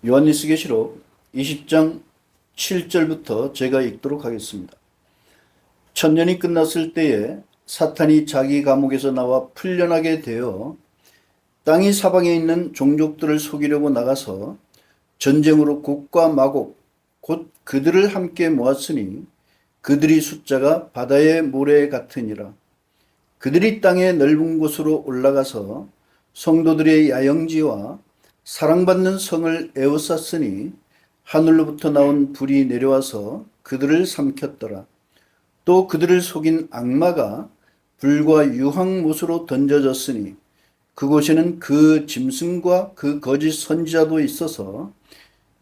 요한일서계시록 20장 7절부터 제가 읽도록 하겠습니다. 천년이 끝났을 때에 사탄이 자기 감옥에서 나와 풀려나게 되어 땅이 사방에 있는 종족들을 속이려고 나가서 전쟁으로 곡과 마곡 곧 그들을 함께 모았으니 그들이 숫자가 바다의 모래 같으니라. 그들이 땅의 넓은 곳으로 올라가서 성도들의 야영지와 사랑받는 성을 에워쌌으니 하늘로부터 나온 불이 내려와서 그들을 삼켰더라. 또 그들을 속인 악마가 불과 유황못으로 던져졌으니 그곳에는 그 짐승과 그 거짓 선지자도 있어서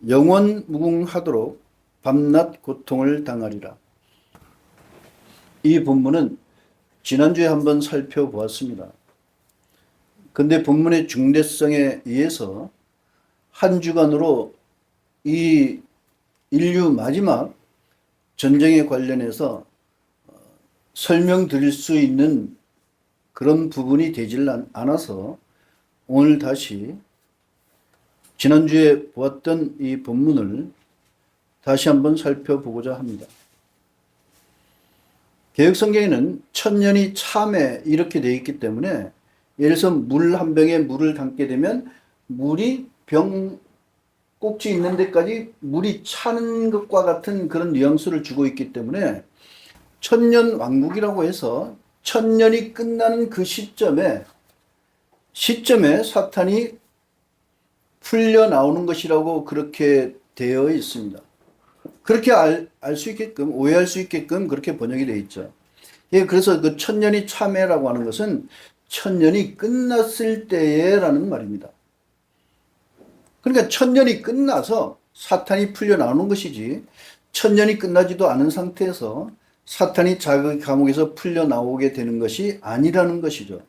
영원 무궁하도록 밤낮 고통을 당하리라. 이 본문은 지난주에 한번 살펴보았습니다. 근데 본문의 중대성에 의해서 한 주간으로 이 인류 마지막 전쟁에 관련해서 설명드릴 수 있는 그런 부분이 되질 않아서 오늘 다시 지난주에 보았던 이 본문을 다시 한번 살펴보고자 합니다. 개역성경에는 천년이 참에 이렇게 되어 있기 때문에 예를 들어서 물 한 병에 물을 담게 되면 물이 병 꼭지 있는 데까지 물이 차는 것과 같은 그런 뉘앙스를 주고 있기 때문에 천년 왕국이라고 해서 천년이 끝나는 그 시점에 사탄이 풀려 나오는 것이라고 그렇게 되어 있습니다. 그렇게 알 수 있게끔, 오해할 수 있게끔 그렇게 번역이 되어 있죠. 예, 그래서 그 천년이 참회라고 하는 것은 천년이 끝났을 때에라는 말입니다. 그러니까 천년이 끝나서 사탄이 풀려 나오는 것이지 천년이 끝나지도 않은 상태에서 사탄이 자기 감옥에서 풀려 나오게 되는 것이 아니라는 것이죠.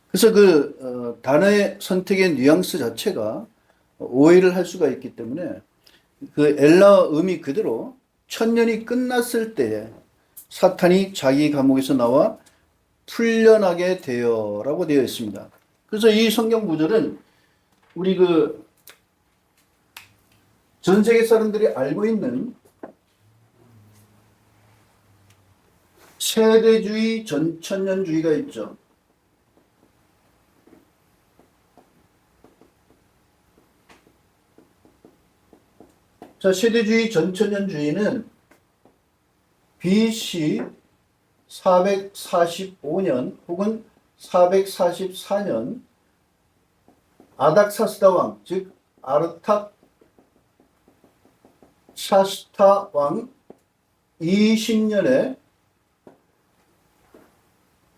그래서 그 단어의 선택의 뉘앙스 자체가 오해를 할 수가 있기 때문에 그 엘라어 의미 그대로 천년이 끝났을 때에 사탄이 자기 감옥에서 나와 풀려나게 되어라고 되어 있습니다. 그래서 이 성경 구절은 우리 그 전 세계 사람들이 알고 있는 세대주의 전천년주의가 있죠. 자, 세대주의 전천년주의는 BC 445년 혹은 444년 아닥사스다 왕, 즉 아르탁샤스타 왕 20년에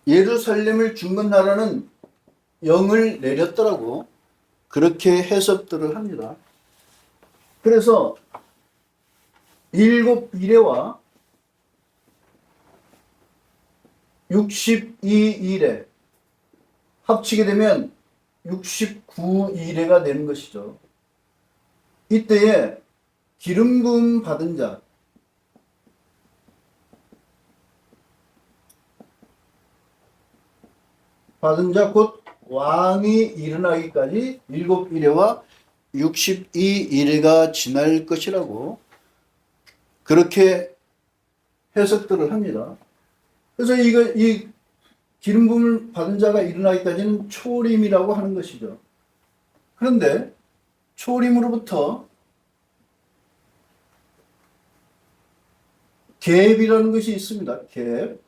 예루살렘을 중건하라는 영을 내렸더라고 그렇게 해석들을 합니다. 그래서 7일에와 62일에 합치게 되면 69일에가 되는 것이죠. 이때에 기름 부음 받은 자, 곧 왕이 일어나기까지 7일에와 62일에가 지날 것이라고 그렇게 해석들을 합니다. 그래서 이 기름 부음을 받은 자가 일어나기까지는 초림이라고 하는 것이죠. 그런데 초림으로부터 갭이라는 것이 있습니다. 갭.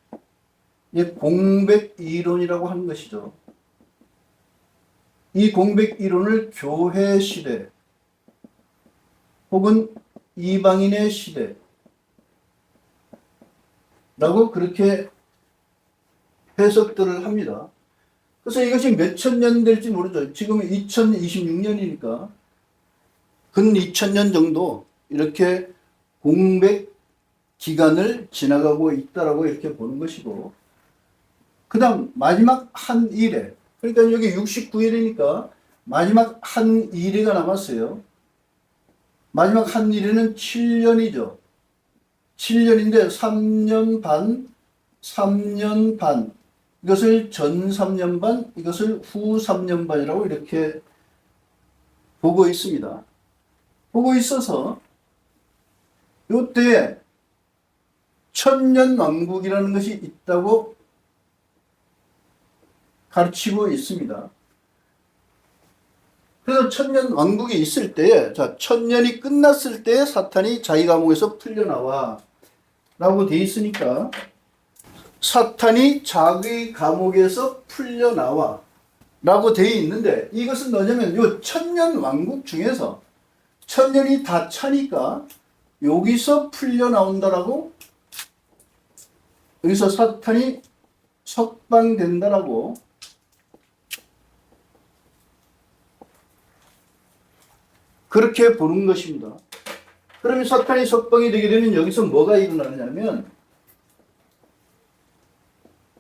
공백 이론이라고 하는 것이죠. 이 공백 이론을 교회 시대 혹은 이방인의 시대라고 그렇게 해석들을 합니다. 그래서 이것이 몇천 년 될지 모르죠. 지금은 2026년이니까 근 2000년 정도 이렇게 공백 기간을 지나가고 있다라고 이렇게 보는 것이고, 그 다음 마지막 한 일에, 그러니까 여기 69일이니까 마지막 한 일회가 남았어요. 마지막 한 일회는 7년이죠. 7년인데 3년 반, 이것을 전 3년 반, 이것을 후 3년 반이라고 이렇게 보고 있습니다. 보고 있어서 이때 천년왕국이라는 것이 있다고 가르치고 있습니다. 그래서 천년왕국이 있을 때에, 자, 천년이 끝났을 때 사탄이 자기 감옥에서 풀려나와 라고 돼 있으니까, 사탄이 자기 감옥에서 풀려나와 라고 돼 있는데, 이것은 뭐냐면 요 천년왕국 중에서 천년이 다 차니까 여기서 풀려나온다라고, 여기서 사탄이 석방된다라고 그렇게 보는 것입니다. 그러면 사탄이 석방이 되게 되면 여기서 뭐가 일어나냐면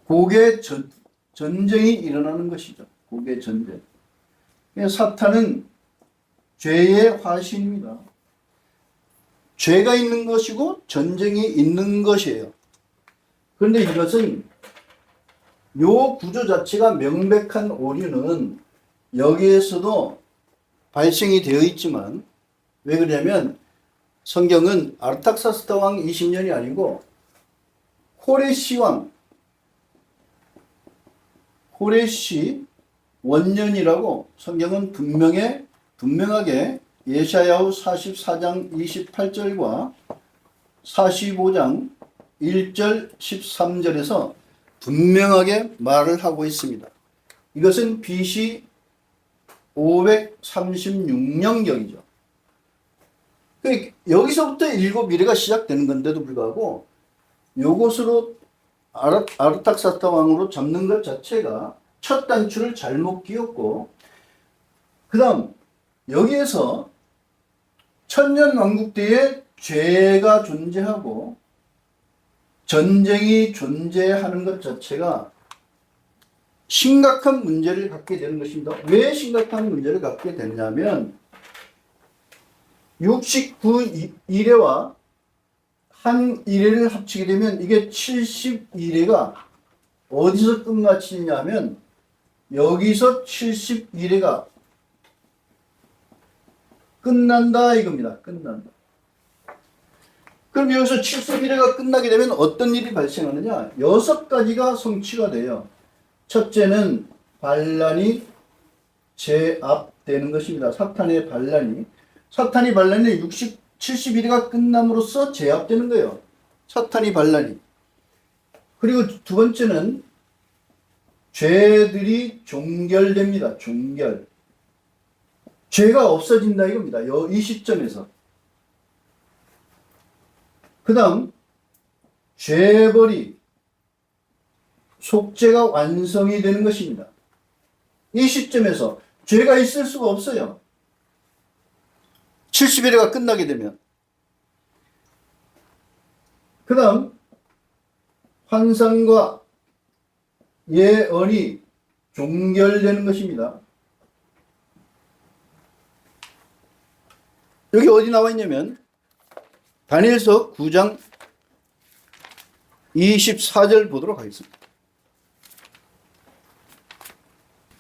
고개 전쟁이 일어나는 것이죠. 고개 전쟁. 사탄은 죄의 화신입니다. 죄가 있는 것이고 전쟁이 있는 것이에요. 그런데 이것은 요 구조 자체가 명백한 오류는 여기에서도 발생이 되어 있지만, 왜 그러냐면 성경은 아르탁사스다 왕 20년이 아니고 호레시 왕, 호레시 원년이라고 성경은 분명하게 예사야후 44장 28절과 45장 1절 13절에서 분명하게 말을 하고 있습니다. 이것은 BC 536년경이죠. 여기서부터 일곱 미래가 시작되는 건데도 불구하고 요것으로 아르탁사스다 왕으로 잡는 것 자체가 첫 단추를 잘못 끼웠고, 그 다음 여기에서 천년왕국 때에 죄가 존재하고 전쟁이 존재하는 것 자체가 심각한 문제를 갖게 되는 것입니다. 왜 심각한 문제를 갖게 됐냐면 69일회와 한 일회를 합치게 되면 이게 71회가 어디서 끝마치냐면 여기서 71회가 끝난다 이겁니다. 끝난다. 그럼 여기서 71회가 끝나게 되면 어떤 일이 발생하느냐? 6가지가 성취가 돼요. 첫째는 반란이 제압되는 것입니다. 사탄의 반란이 71회가 끝남으로써 제압되는 거예요. 사탄이 반란이. 그리고 두 번째는 죄들이 종결됩니다. 종결. 죄가 없어진다 이겁니다. 이 시점에서. 그 다음 죄벌이 속죄가 완성이 되는 것입니다. 이 시점에서 죄가 있을 수가 없어요. 71회가 끝나게 되면. 그 다음 환상과 예언이 종결되는 것입니다. 여기 어디 나와 있냐면 다니엘서 9장 24절 보도록 하겠습니다.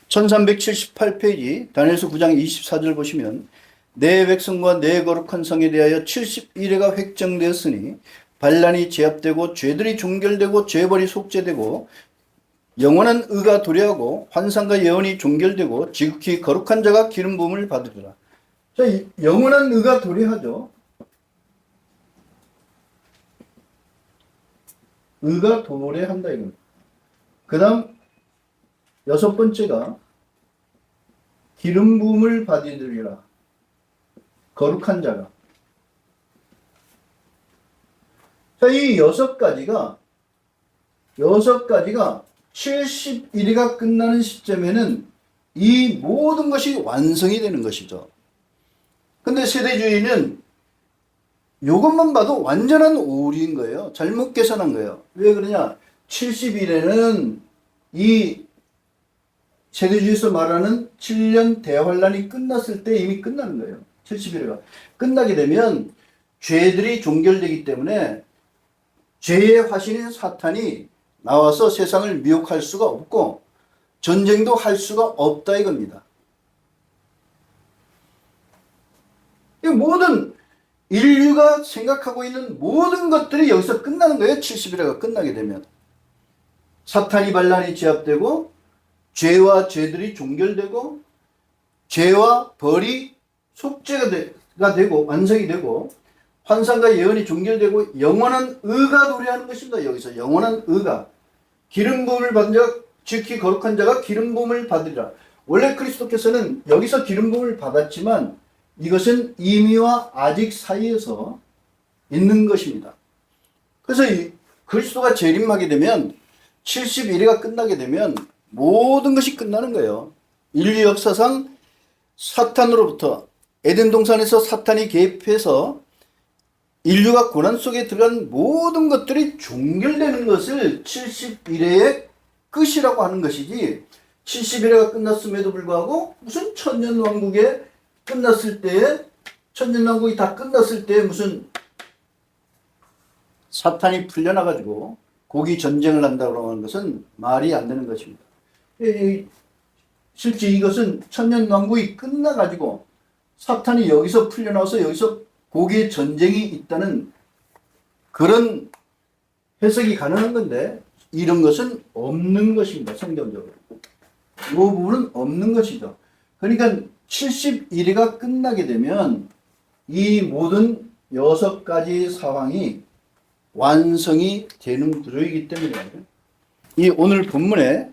1378페이지 다니엘서 9장 24절 보시면 내 백성과 내 거룩한 성에 대하여 71회가 획정되었으니 반란이 제압되고 죄들이 종결되고 죄벌이 속죄되고 영원한 의가 도래하고 환상과 예언이 종결되고 지극히 거룩한 자가 기름 부음을 받으리라. 자, 영원한 의가 도래하죠. 의가 도래한다 이겁니다. 그 다음 6번째가 기름 부음을 받으리라. 거룩한 자가. 자, 이 6가지가 71회가 끝나는 시점에는 이 모든 것이 완성이 되는 것이죠. 근데 세대주의는 이것만 봐도 완전한 오류인 거예요. 잘못 계산한 거예요. 왜 그러냐? 70일에는 이 세대주의에서 말하는 7년 대환란이 끝났을 때 이미 끝나는 거예요. 70일가 끝나게 되면 죄들이 종결되기 때문에 죄의 화신인 사탄이 나와서 세상을 미혹할 수가 없고 전쟁도 할 수가 없다 이겁니다. 이 모든 인류가 생각하고 있는 모든 것들이 여기서 끝나는 거예요. 70일회가 끝나게 되면. 사탄이 반란이 제압되고 죄와 죄들이 종결되고 죄와 벌이 속죄가 되고 완성이 되고 환상과 예언이 종결되고 영원한 의가 노래하는 것입니다. 여기서 영원한 의가 기름 부음을 받은 자 지극히 거룩한 자가 기름 부음을 받으리라. 원래 그리스도께서는 여기서 기름 부음을 받았지만 이것은 이미와 아직 사이에서 있는 것입니다. 그래서 그리스도가 재림하게 되면 71회가 끝나게 되면 모든 것이 끝나는 거예요. 인류 역사상 사탄으로부터 에덴 동산에서 사탄이 개입해서 인류가 고난 속에 들어간 모든 것들이 종결되는 것을 71회의 끝이라고 하는 것이지 71회가 끝났음에도 불구하고 무슨 천년왕국에 끝났을 때에 천년왕국이 다 끝났을 때에 무슨 사탄이 풀려나가지고 고기 전쟁을 한다고 하는 것은 말이 안 되는 것입니다. 실제 이것은 천년왕국이 끝나가지고 사탄이 여기서 풀려나와서 여기서 고기의 전쟁이 있다는 그런 해석이 가능한 건데 이런 것은 없는 것입니다. 성경적으로. 이 부분은 없는 것이죠. 그러니까 71회가 끝나게 되면 이 모든 6가지 사황이 완성이 되는 구조이기 때문에 이 오늘 본문에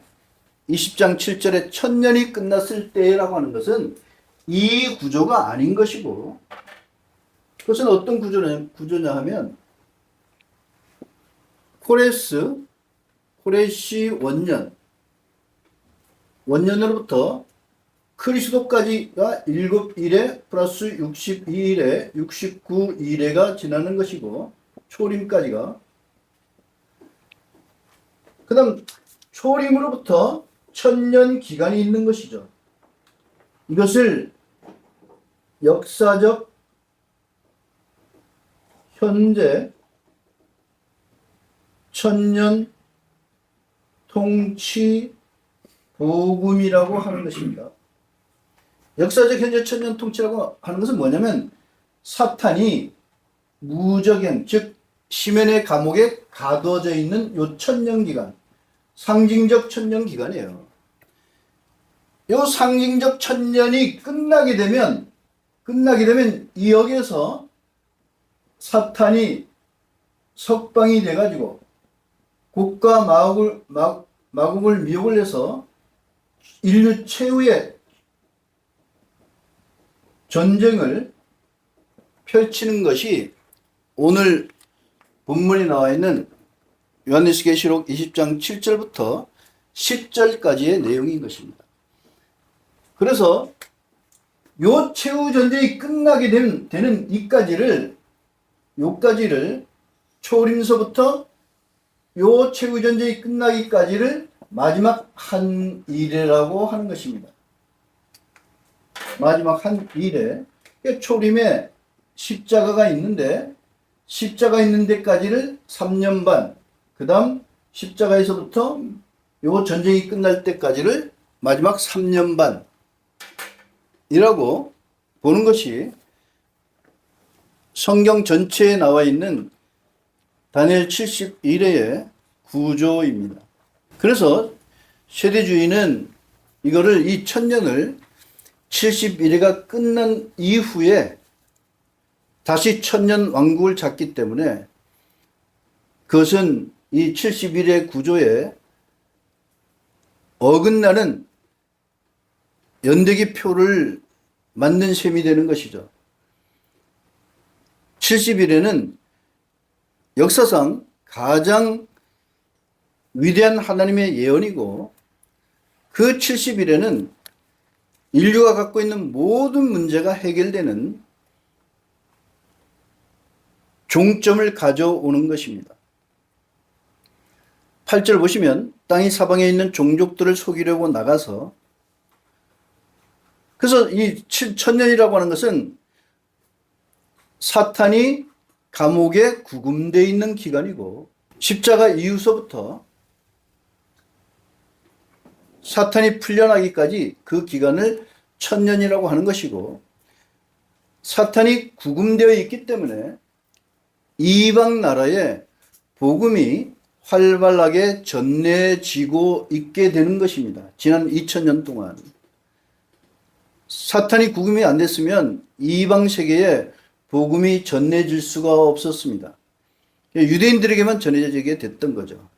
20장 7절에 천년이 끝났을 때라고 하는 것은 이 구조가 아닌 것이고 그것은 어떤 구조냐 하면 코레시 원년으로부터 그리스도까지가 7일에 플러스 62일에 69일에가 지나는 것이고 초림까지가 그 다음 초림으로부터 천년 기간이 있는 것이죠. 이것을 역사적 현재 천년 통치 복음이라고 하는 것입니다. 역사적 현재 천년 통치라고 하는 것은 뭐냐면 사탄이 무적행 즉 시멘의 감옥에 가둬져 있는 요 천년 기간 상징적 천년 기간이에요. 요 상징적 천년이 끝나게 되면 이 역에서 사탄이 석방이 돼가지고 곡과 마국을 미혹을 해서 인류 최후의 전쟁을 펼치는 것이 오늘 본문에 나와 있는 요한계시록 20장 7절부터 10절까지의 내용인 것입니다. 그래서 요 최후 전쟁이 끝나게 되는 요까지를 초림서부터 요 최후 전쟁이 끝나기까지를 마지막 한 일이라고 하는 것입니다. 마지막 한 일에 초림에 십자가가 있는데 십자가 있는 데까지를 3년 반, 그 다음 십자가에서부터 요 전쟁이 끝날 때까지를 마지막 3년 반이라고 보는 것이 성경 전체에 나와 있는 다니엘 71회의 구조입니다. 그래서 세대주의는 이거를 이 천년을 71회가 끝난 이후에 다시 천년 왕국을 잡기 때문에 그것은 이 71회 구조에 어긋나는 연대기 표를 만든 셈이 되는 것이죠. 70일에는 역사상 가장 위대한 하나님의 예언이고 그 70일에는 인류가 갖고 있는 모든 문제가 해결되는 종점을 가져오는 것입니다. 8절 보시면 땅이 사방에 있는 종족들을 속이려고 나가서 그래서 이 천년이라고 하는 것은 사탄이 감옥에 구금되어 있는 기간이고 십자가 이후서부터 사탄이 풀려나기까지 그 기간을 천년이라고 하는 것이고 사탄이 구금되어 있기 때문에 이방 나라에 복음이 활발하게 전해지고 있게 되는 것입니다. 지난 2000년 동안. 사탄이 구금이 안 됐으면 이방 세계에 복음이 전해질 수가 없었습니다. 유대인들에게만 전해지게 됐던 거죠.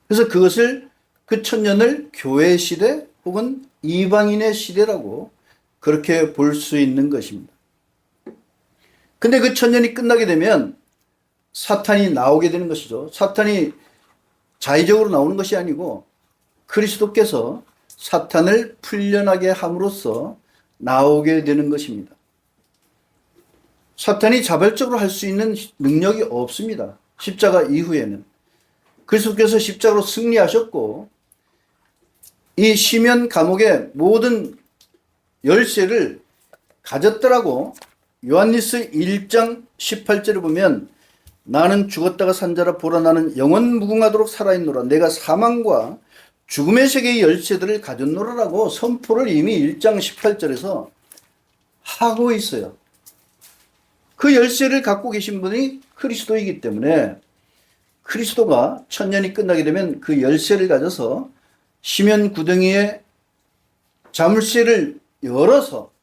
그래서 그것을 그 천년을 교회 시대 혹은 이방인의 시대라고 그렇게 볼 수 있는 것입니다. 근데 그 천년이 끝나게 되면 사탄이 나오게 되는 것이죠. 사탄이 자의적으로 나오는 것이 아니고 그리스도께서 사탄을 풀려나게 함으로써 나오게 되는 것입니다. 사탄이 자발적으로 할 수 있는 능력이 없습니다. 십자가 이후에는. 그리스도께서 십자가로 승리하셨고 이 시면 감옥의 모든 열쇠를 가졌더라고. 요한일서 1장 18절을 보면 나는 죽었다가 산 자라 보라 나는 영원 무궁하도록 살아있노라 내가 사망과 죽음의 세계의 열쇠들을 가졌노라라고 선포를 이미 1장 18절에서 하고 있어요. 그 열쇠를 갖고 계신 분이 그리스도이기 때문에 그리스도가 천년이 끝나게 되면 그 열쇠를 가져서 시면 구덩이에 자물쇠를 열어서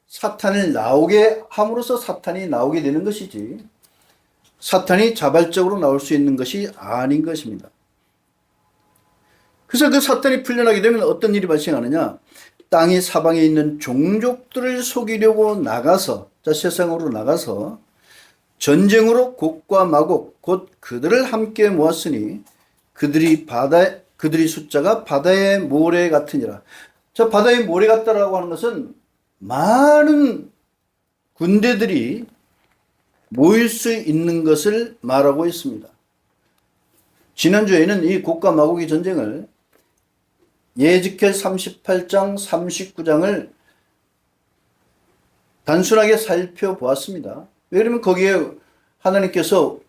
사탄을 나오게 함으로써 사탄이 나오게 되는 것이지 사탄이 자발적으로 나올 수 있는 것이 아닌 것입니다. 그래서 그 사탄이 풀려나게 되면 어떤 일이 발생하느냐? 땅의 사방에 있는 종족들을 속이려고 나가서 세상으로 나가서 전쟁으로 곡과 마곡 곧 그들을 함께 모았으니 그들이 숫자가 바다의 모래 같으니라. 저 바다의 모래 같다라고 하는 것은 많은 군대들이 모일 수 있는 것을 말하고 있습니다. 지난주에는 이 곡과 마곡의 전쟁을 예지켈 38장 39장을 단순하게 살펴보았습니다. 왜냐하면 거기에 하나님께서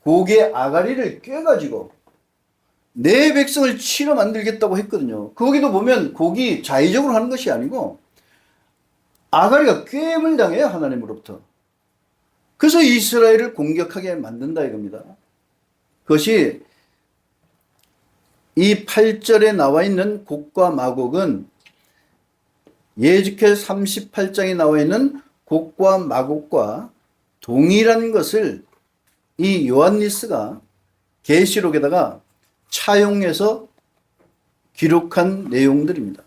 곡의 아가리를 꿰가지고 내 백성을 치러 만들겠다고 했거든요. 거기도 보면 곡이 자의적으로 하는 것이 아니고 아가리가 꿰임을 당해요. 하나님으로부터. 그래서 이스라엘을 공격하게 만든다 이겁니다. 그것이 이 8절에 나와 있는 곡과 마곡은 예지켈 38장에 나와 있는 곡과 마곡과 동일한 것을 이 요한일서가 계시록에다가 차용해서 기록한 내용들입니다.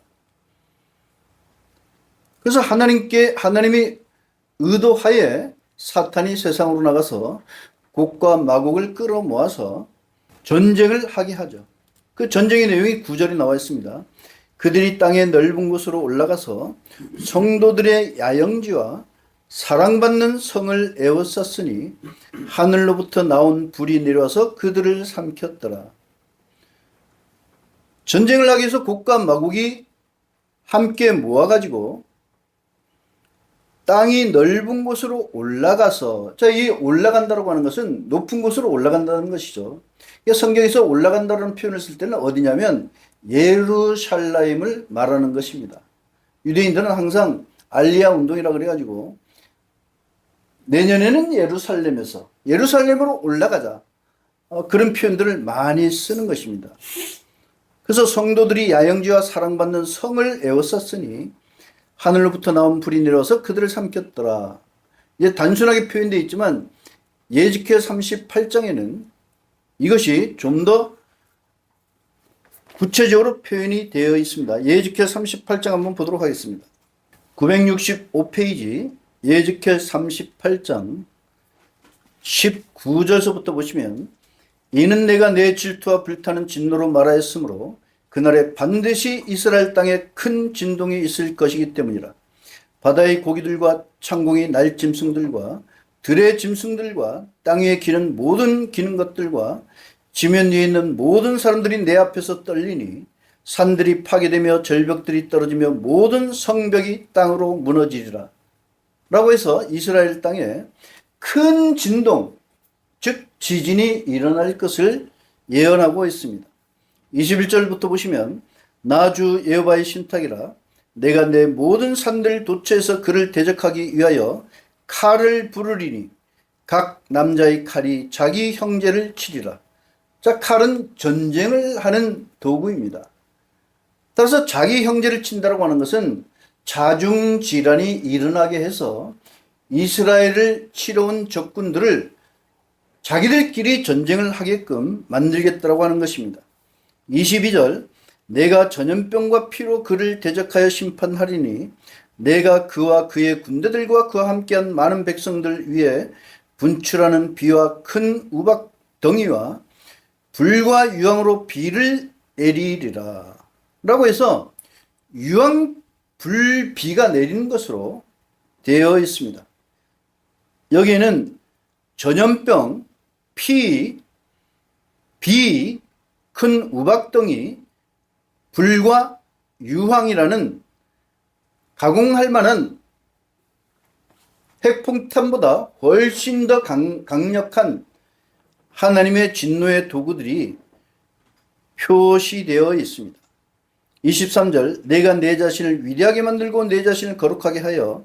그래서 하나님이 의도하에 사탄이 세상으로 나가서 곡과 마곡을 끌어모아서 전쟁을 하게 하죠. 그 전쟁의 내용이 9절에 나와 있습니다. 그들이 땅의 넓은 곳으로 올라가서 성도들의 야영지와 사랑받는 성을 에워쌌으니 하늘로부터 나온 불이 내려와서 그들을 삼켰더라. 전쟁을 하기 위해서 곡과 마곡이 함께 모아가지고 땅이 넓은 곳으로 올라가서 이 올라간다고 하는 것은 높은 곳으로 올라간다는 것이죠. 성경에서 올라간다는 표현을 쓸 때는 어디냐면 예루살렘을 말하는 것입니다. 유대인들은 항상 알리야 운동이라 그래가지고 내년에는 예루살렘으로 올라가자 그런 표현들을 많이 쓰는 것입니다. 그래서 성도들이 야영지와 사랑받는 성을 에워쌌으니 하늘로부터 나온 불이 내려와서 그들을 삼켰더라. 이제 단순하게 표현되어 있지만 예지켈 38장에는 이것이 좀 더 구체적으로 표현이 되어 있습니다. 예지켈 38장 한번 보도록 하겠습니다. 965페이지 예지켈 38장 19절서부터 보시면 이는 내가 내 질투와 불타는 진노로 말하였으므로 그날에 반드시 이스라엘 땅에 큰 진동이 있을 것이기 때문이라. 바다의 고기들과 창공의 날짐승들과 들의 짐승들과 땅 위에 기는 모든 기는 것들과 지면 위에 있는 모든 사람들이 내 앞에서 떨리니 산들이 파괴되며 절벽들이 떨어지며 모든 성벽이 땅으로 무너지리라. 라고 해서 이스라엘 땅에 큰 진동, 즉 지진이 일어날 것을 예언하고 있습니다. 21절부터 보시면 나주 여호와의 신탁이라 내가 내 모든 산들 도처에서 그를 대적하기 위하여 칼을 부르리니 각 남자의 칼이 자기 형제를 치리라. 자, 칼은 전쟁을 하는 도구입니다. 따라서 자기 형제를 친다라고 하는 것은 자중질환이 일어나게 해서 이스라엘을 치러 온 적군들을 자기들끼리 전쟁을 하게끔 만들겠다라고 하는 것입니다. 22절 내가 전염병과 피로 그를 대적하여 심판하리니 내가 그와 그의 군대들과 그와 함께한 많은 백성들 위에 분출하는 비와 큰 우박덩이와 불과 유황으로 비를 내리리라 라고 해서 유황 불비가 내리는 것으로 되어 있습니다. 여기에는 전염병, 피, 비, 큰 우박덩이, 불과 유황이라는 가공할 만한 핵폭탄보다 훨씬 더 강력한 하나님의 진노의 도구들이 표시되어 있습니다. 23절 내가 내 자신을 위대하게 만들고 내 자신을 거룩하게 하여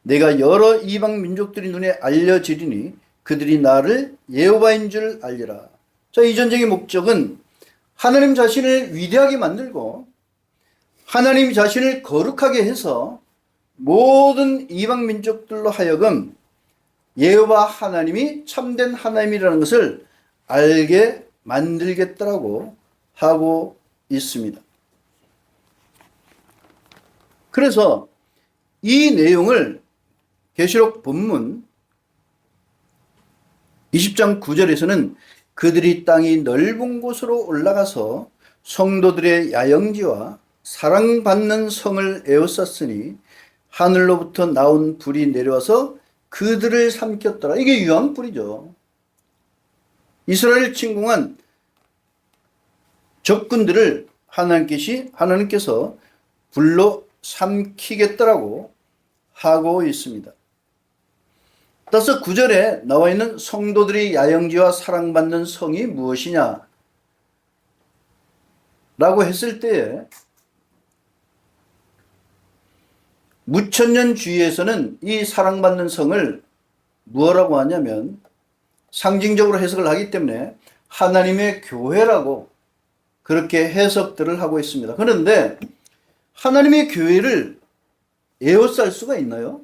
내가 여러 이방 민족들이 눈에 알려지리니 그들이 나를 여호와인 줄 알리라. 자, 이 전쟁의 목적은 하나님 자신을 위대하게 만들고 하나님 자신을 거룩하게 해서 모든 이방 민족들로 하여금 여호와 하나님이 참된 하나님이라는 것을 알게 만들겠다라고 하고 있습니다. 그래서 이 내용을 계시록 본문 20장 9절에서는 그들이 땅이 넓은 곳으로 올라가서 성도들의 야영지와 사랑받는 성을 에워쌌으니 하늘로부터 나온 불이 내려와서 그들을 삼켰더라. 이게 유황불이죠. 이스라엘 침공한 적군들을 하나님께서 불로 삼키겠다라고 하고 있습니다. 따라서 9절에 나와 있는 성도들의 야영지와 사랑받는 성이 무엇이냐 라고 했을 때에 무천년주의에서는 이 사랑받는 성을 무엇라고 하냐면 상징적으로 해석을 하기 때문에 하나님의 교회라고 그렇게 해석들을 하고 있습니다. 그런데 하나님의 교회를 에워쌀 수가 있나요?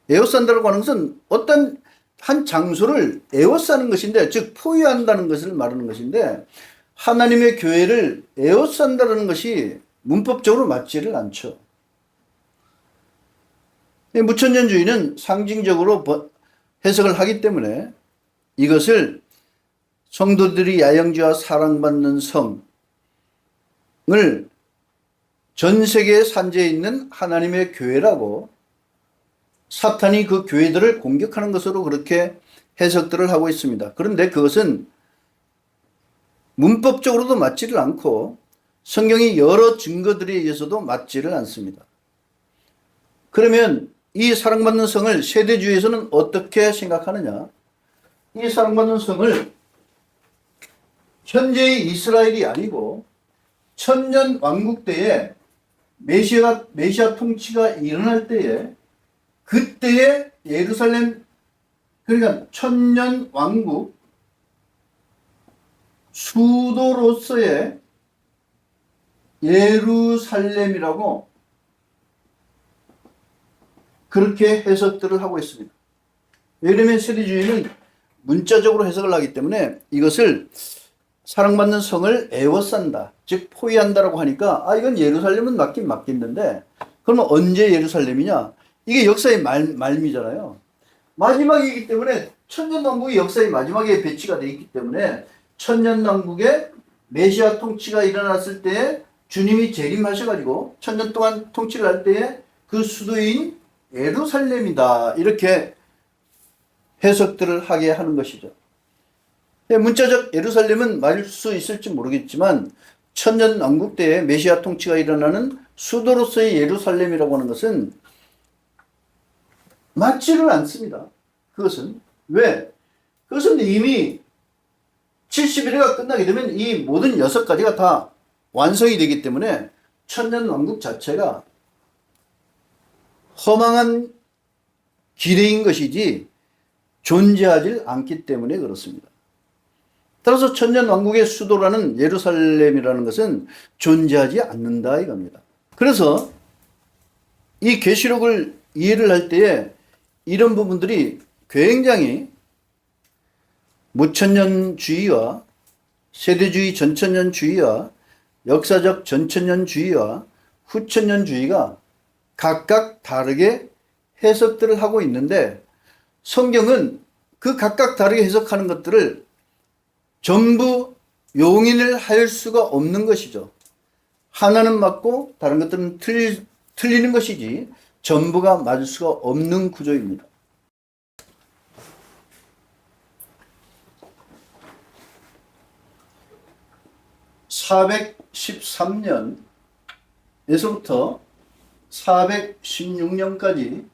에워싼다고 하는 것은 어떤 한 장소를 에워싸는 것인데, 즉 포위한다는 것을 말하는 것인데, 하나님의 교회를 에워싼다는 것이 문법적으로 맞지를 않죠. 무천년주의는 상징적으로 해석을 하기 때문에 이것을 성도들이 야영지와 사랑받는 성을 전 세계에 산재해 있는 하나님의 교회라고 사탄이 그 교회들을 공격하는 것으로 그렇게 해석들을 하고 있습니다. 그런데 그것은 문법적으로도 맞지를 않고 성경의 여러 증거들에 의해서도 맞지를 않습니다. 그러면 이 사랑받는 성을 세대주의에서는 어떻게 생각하느냐? 이 사랑받는 성을 현재의 이스라엘이 아니고 천년 왕국 때에 메시아 통치가 일어날 때에 그때의 예루살렘, 그러니까 천년 왕국 수도로서의 예루살렘이라고 그렇게 해석들을 하고 있습니다. 왜냐하면 세대주의는 문자적으로 해석을 하기 때문에 이것을 사랑받는 성을 에워싼다, 즉 포위한다라고 하니까 이건 예루살렘은 맞긴 맞겠는데 그러면 언제 예루살렘이냐? 이게 역사의 말미잖아요. 마지막이기 때문에 천년왕국이 역사의 마지막에 배치가 되어 있기 때문에 천년왕국의 메시아 통치가 일어났을 때에 주님이 재림하셔가지고 천년 동안 통치를 할 때에 그 수도인 예루살렘이다, 이렇게 해석들을 하게 하는 것이죠. 문자적 예루살렘은 맞을 수 있을지 모르겠지만 천년왕국 때에 메시아 통치가 일어나는 수도로서의 예루살렘이라고 하는 것은 맞지를 않습니다. 그것은 왜? 그것은 이미 70일가 끝나게 되면 이 모든 6가지가 다 완성이 되기 때문에 천년왕국 자체가 허망한 기대인 것이지 존재하지 않기 때문에 그렇습니다. 따라서 천년왕국의 수도라는 예루살렘이라는 것은 존재하지 않는다 이겁니다. 그래서 이 계시록을 이해를 할 때에 이런 부분들이 굉장히 무천년주의와 세대주의 전천년주의와 역사적 전천년주의와 후천년주의가 각각 다르게 해석들을 하고 있는데 성경은 그 각각 다르게 해석하는 것들을 전부 용인을 할 수가 없는 것이죠. 하나는 맞고 다른 것들은 틀리는 것이지 전부가 맞을 수가 없는 구조입니다. (413년에서부터) (416년까지)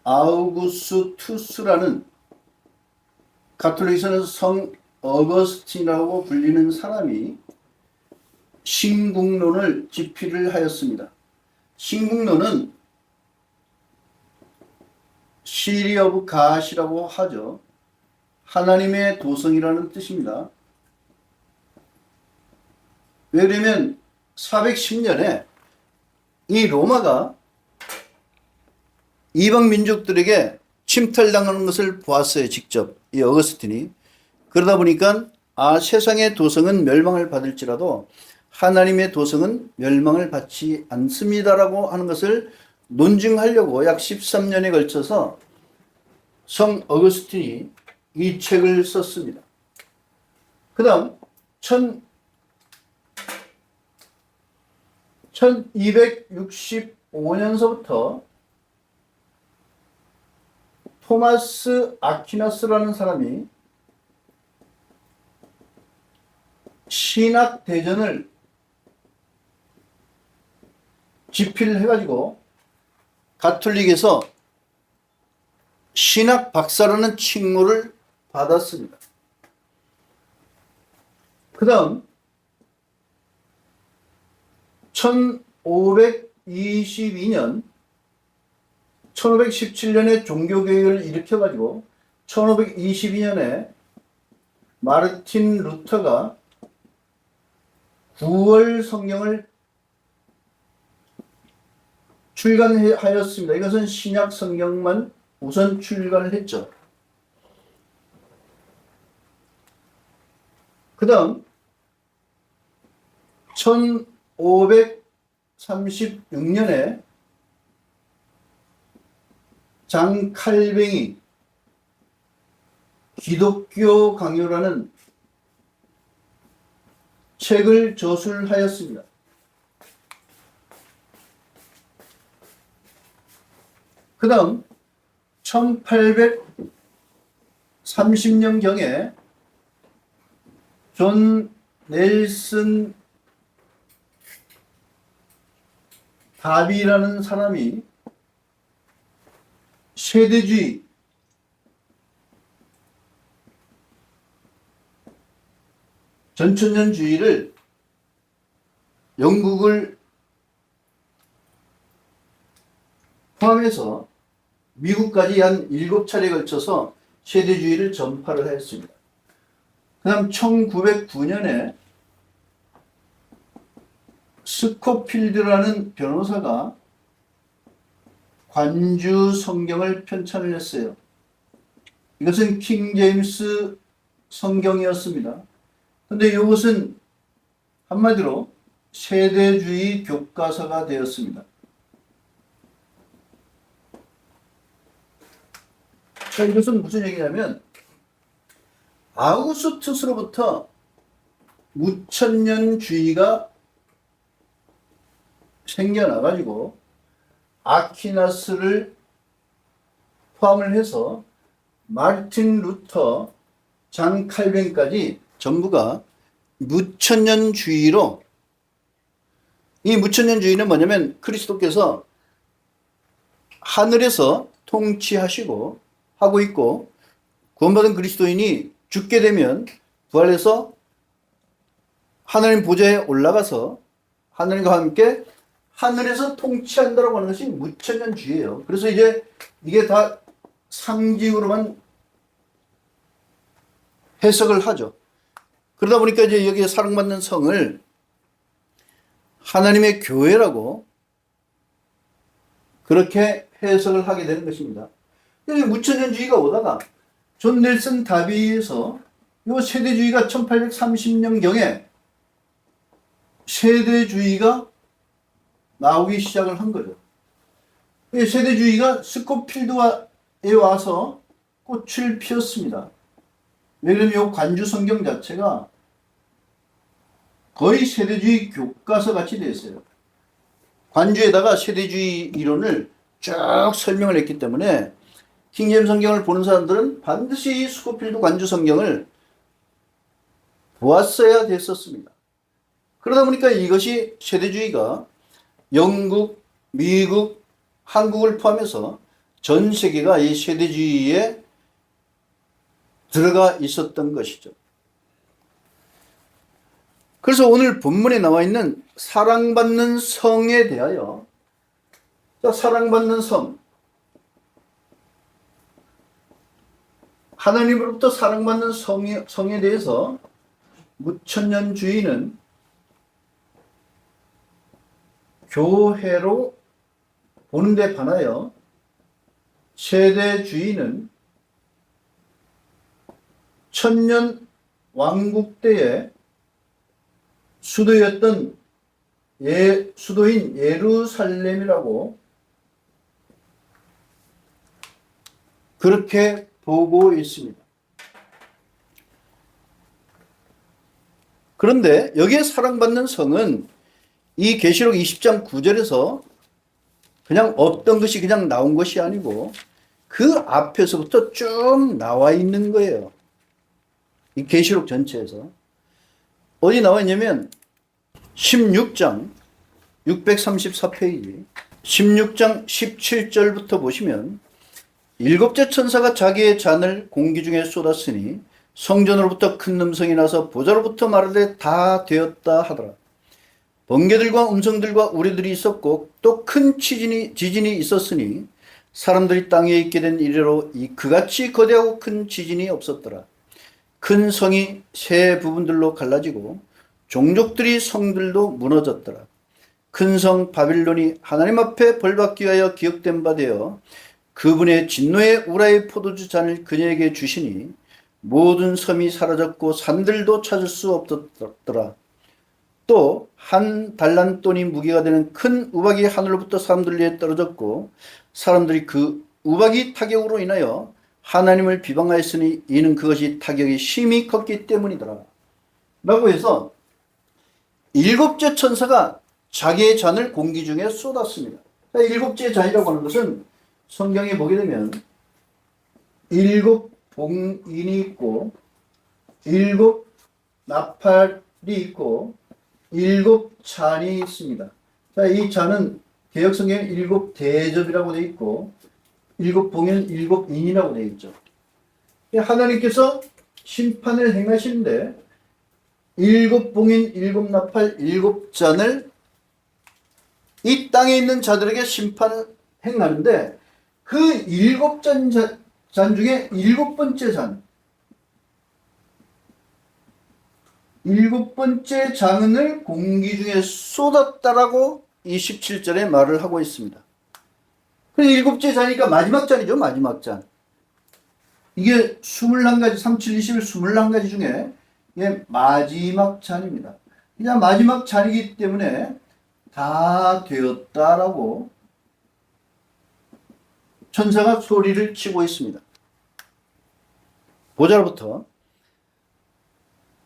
아우구스투스라는 가톨릭에서는 성 어거스틴이라고 불리는 사람이 신국론을 집필을 하였습니다. 신국론은 시리 오브 갓이라고 하죠. 하나님의 도성이라는 뜻입니다. 왜냐면 410년에 이 로마가 이방 민족들에게 침탈당하는 것을 보았어요. 직접 이 어거스틴이. 그러다 보니까 세상의 도성은 멸망을 받을지라도 하나님의 도성은 멸망을 받지 않습니다라고 하는 것을 논증하려고 약 13년에 걸쳐서 성 어거스틴이 이 책을 썼습니다. 그 다음 1265년서부터 토마스 아퀴나스라는 사람이 신학 대전을 집필을 해가지고 가톨릭에서 신학 박사라는 칭호를 받았습니다. 그 다음 1522년 1517년에 종교개혁을 일으켜가지고 1522년에 마르틴 루터가 9월 성경을 출간하였습니다. 이것은 신약 성경만 우선 출간을 했죠. 그 다음 1536년에 장 칼뱅이 기독교 강요라는 책을 저술하였습니다. 그 다음 1830년경에 존 넬슨 다비라는 사람이 세대주의 전천년주의를 영국을 포함해서 미국까지 한 7차례에 걸쳐서 세대주의를 전파를 했습니다. 그 다음 1909년에 스코필드라는 변호사가 관주 성경을 편찬을 했어요. 이것은 킹 제임스 성경이었습니다. 그런데 이것은 한마디로 세대주의 교과서가 되었습니다. 자, 이것은 무슨 얘기냐면 아우구스투스로부터 무천년주의가 생겨나가지고 아퀴나스를 포함을 해서 마르틴 루터, 장 칼뱅까지 전부가 무천년주의로, 이 무천년주의는 뭐냐면 그리스도께서 하늘에서 통치하시고 하고 있고 구원받은 그리스도인이 죽게 되면 부활해서 하나님 보좌에 올라가서 하나님과 함께 하늘에서 통치한다라고 하는 것이 무천년주의예요. 그래서 이제 이게 다 상징으로만 해석을 하죠. 그러다 보니까 이제 여기에 사랑받는 성을 하나님의 교회라고 그렇게 해석을 하게 되는 것입니다. 무천년주의가 오다가 존 넬슨 다비에서 이 세대주의가 1830년경에 세대주의가 나오기 시작을 한 거죠. 세대주의가 스코필드에 와서 꽃을 피웠습니다. 왜냐면 이 관주 성경 자체가 거의 세대주의 교과서 같이 되어 있어요. 관주에다가 세대주의 이론을 쭉 설명을 했기 때문에 킹제임스 성경을 보는 사람들은 반드시 이 스코필드 관주 성경을 보았어야 됐었습니다. 그러다 보니까 이것이 세대주의가 영국, 미국, 한국을 포함해서 전 세계가 이 세대주의에 들어가 있었던 것이죠. 그래서 오늘 본문에 나와 있는 사랑받는 성에 대하여, 사랑받는 성, 하나님으로부터 사랑받는 성에 대해서 무천년주의는 교회로 보는 데 반하여 세대주의는 천년 왕국 때에 수도였던 수도인 예루살렘이라고 그렇게 보고 있습니다. 그런데 여기에 사랑받는 성은 이 계시록 20장 9절에서 그냥 없던 것이 그냥 나온 것이 아니고 그 앞에서부터 쭉 나와 있는 거예요. 이 계시록 전체에서. 어디 나와 있냐면 16장 634페이지 16장 17절부터 보시면 일곱째 천사가 자기의 잔을 공기 중에 쏟았으니 성전으로부터 큰 음성이 나서 보좌로부터 말하되 다 되었다 하더라. 번개들과 음성들과 우레들이 있었고 또 큰 지진이 있었으니 사람들이 땅에 있게 된 이래로 그같이 거대하고 큰 지진이 없었더라. 큰 성이 세 부분들로 갈라지고 종족들이 성들도 무너졌더라. 큰 성 바빌론이 하나님 앞에 벌받기 위하여 기억된 바 되어 그분의 진노의 우라의 포도주 잔을 그녀에게 주시니 모든 섬이 사라졌고 산들도 찾을 수 없었더라. 또 한 달란돈이 무게가 되는 큰 우박이 하늘로부터 사람들 위에 떨어졌고 사람들이 그 우박이 타격으로 인하여 하나님을 비방하였으니 이는 그것이 타격이 심히 컸기 때문이더라. 라고 해서 일곱째 천사가 자기의 잔을 공기 중에 쏟았습니다. 일곱째 잔이라고 하는 것은 성경에 보게 되면 일곱 봉인이 있고 일곱 나팔이 있고 일곱 잔이 있습니다. 자, 이 잔은 개역 성경에 일곱 대접이라고 되어 있고 일곱 봉인, 일곱 인이라고 되어 있죠. 하나님께서 심판을 행하시는데 일곱 봉인, 일곱 나팔, 일곱 잔을 이 땅에 있는 자들에게 심판을 행하는데 그 일곱 잔 중에 일곱 번째 잔, 일곱 번째 잔을 공기 중에 쏟았다라고 이 17절에 말을 하고 있습니다. 그래서 일곱째 잔이니까 마지막 잔이죠. 마지막 잔. 이게 21가지, 37, 21, 21가지 중에 이게 마지막 잔입니다. 그냥 마지막 잔이기 때문에 다 되었다라고 천사가 소리를 치고 있습니다. 보좌로부터.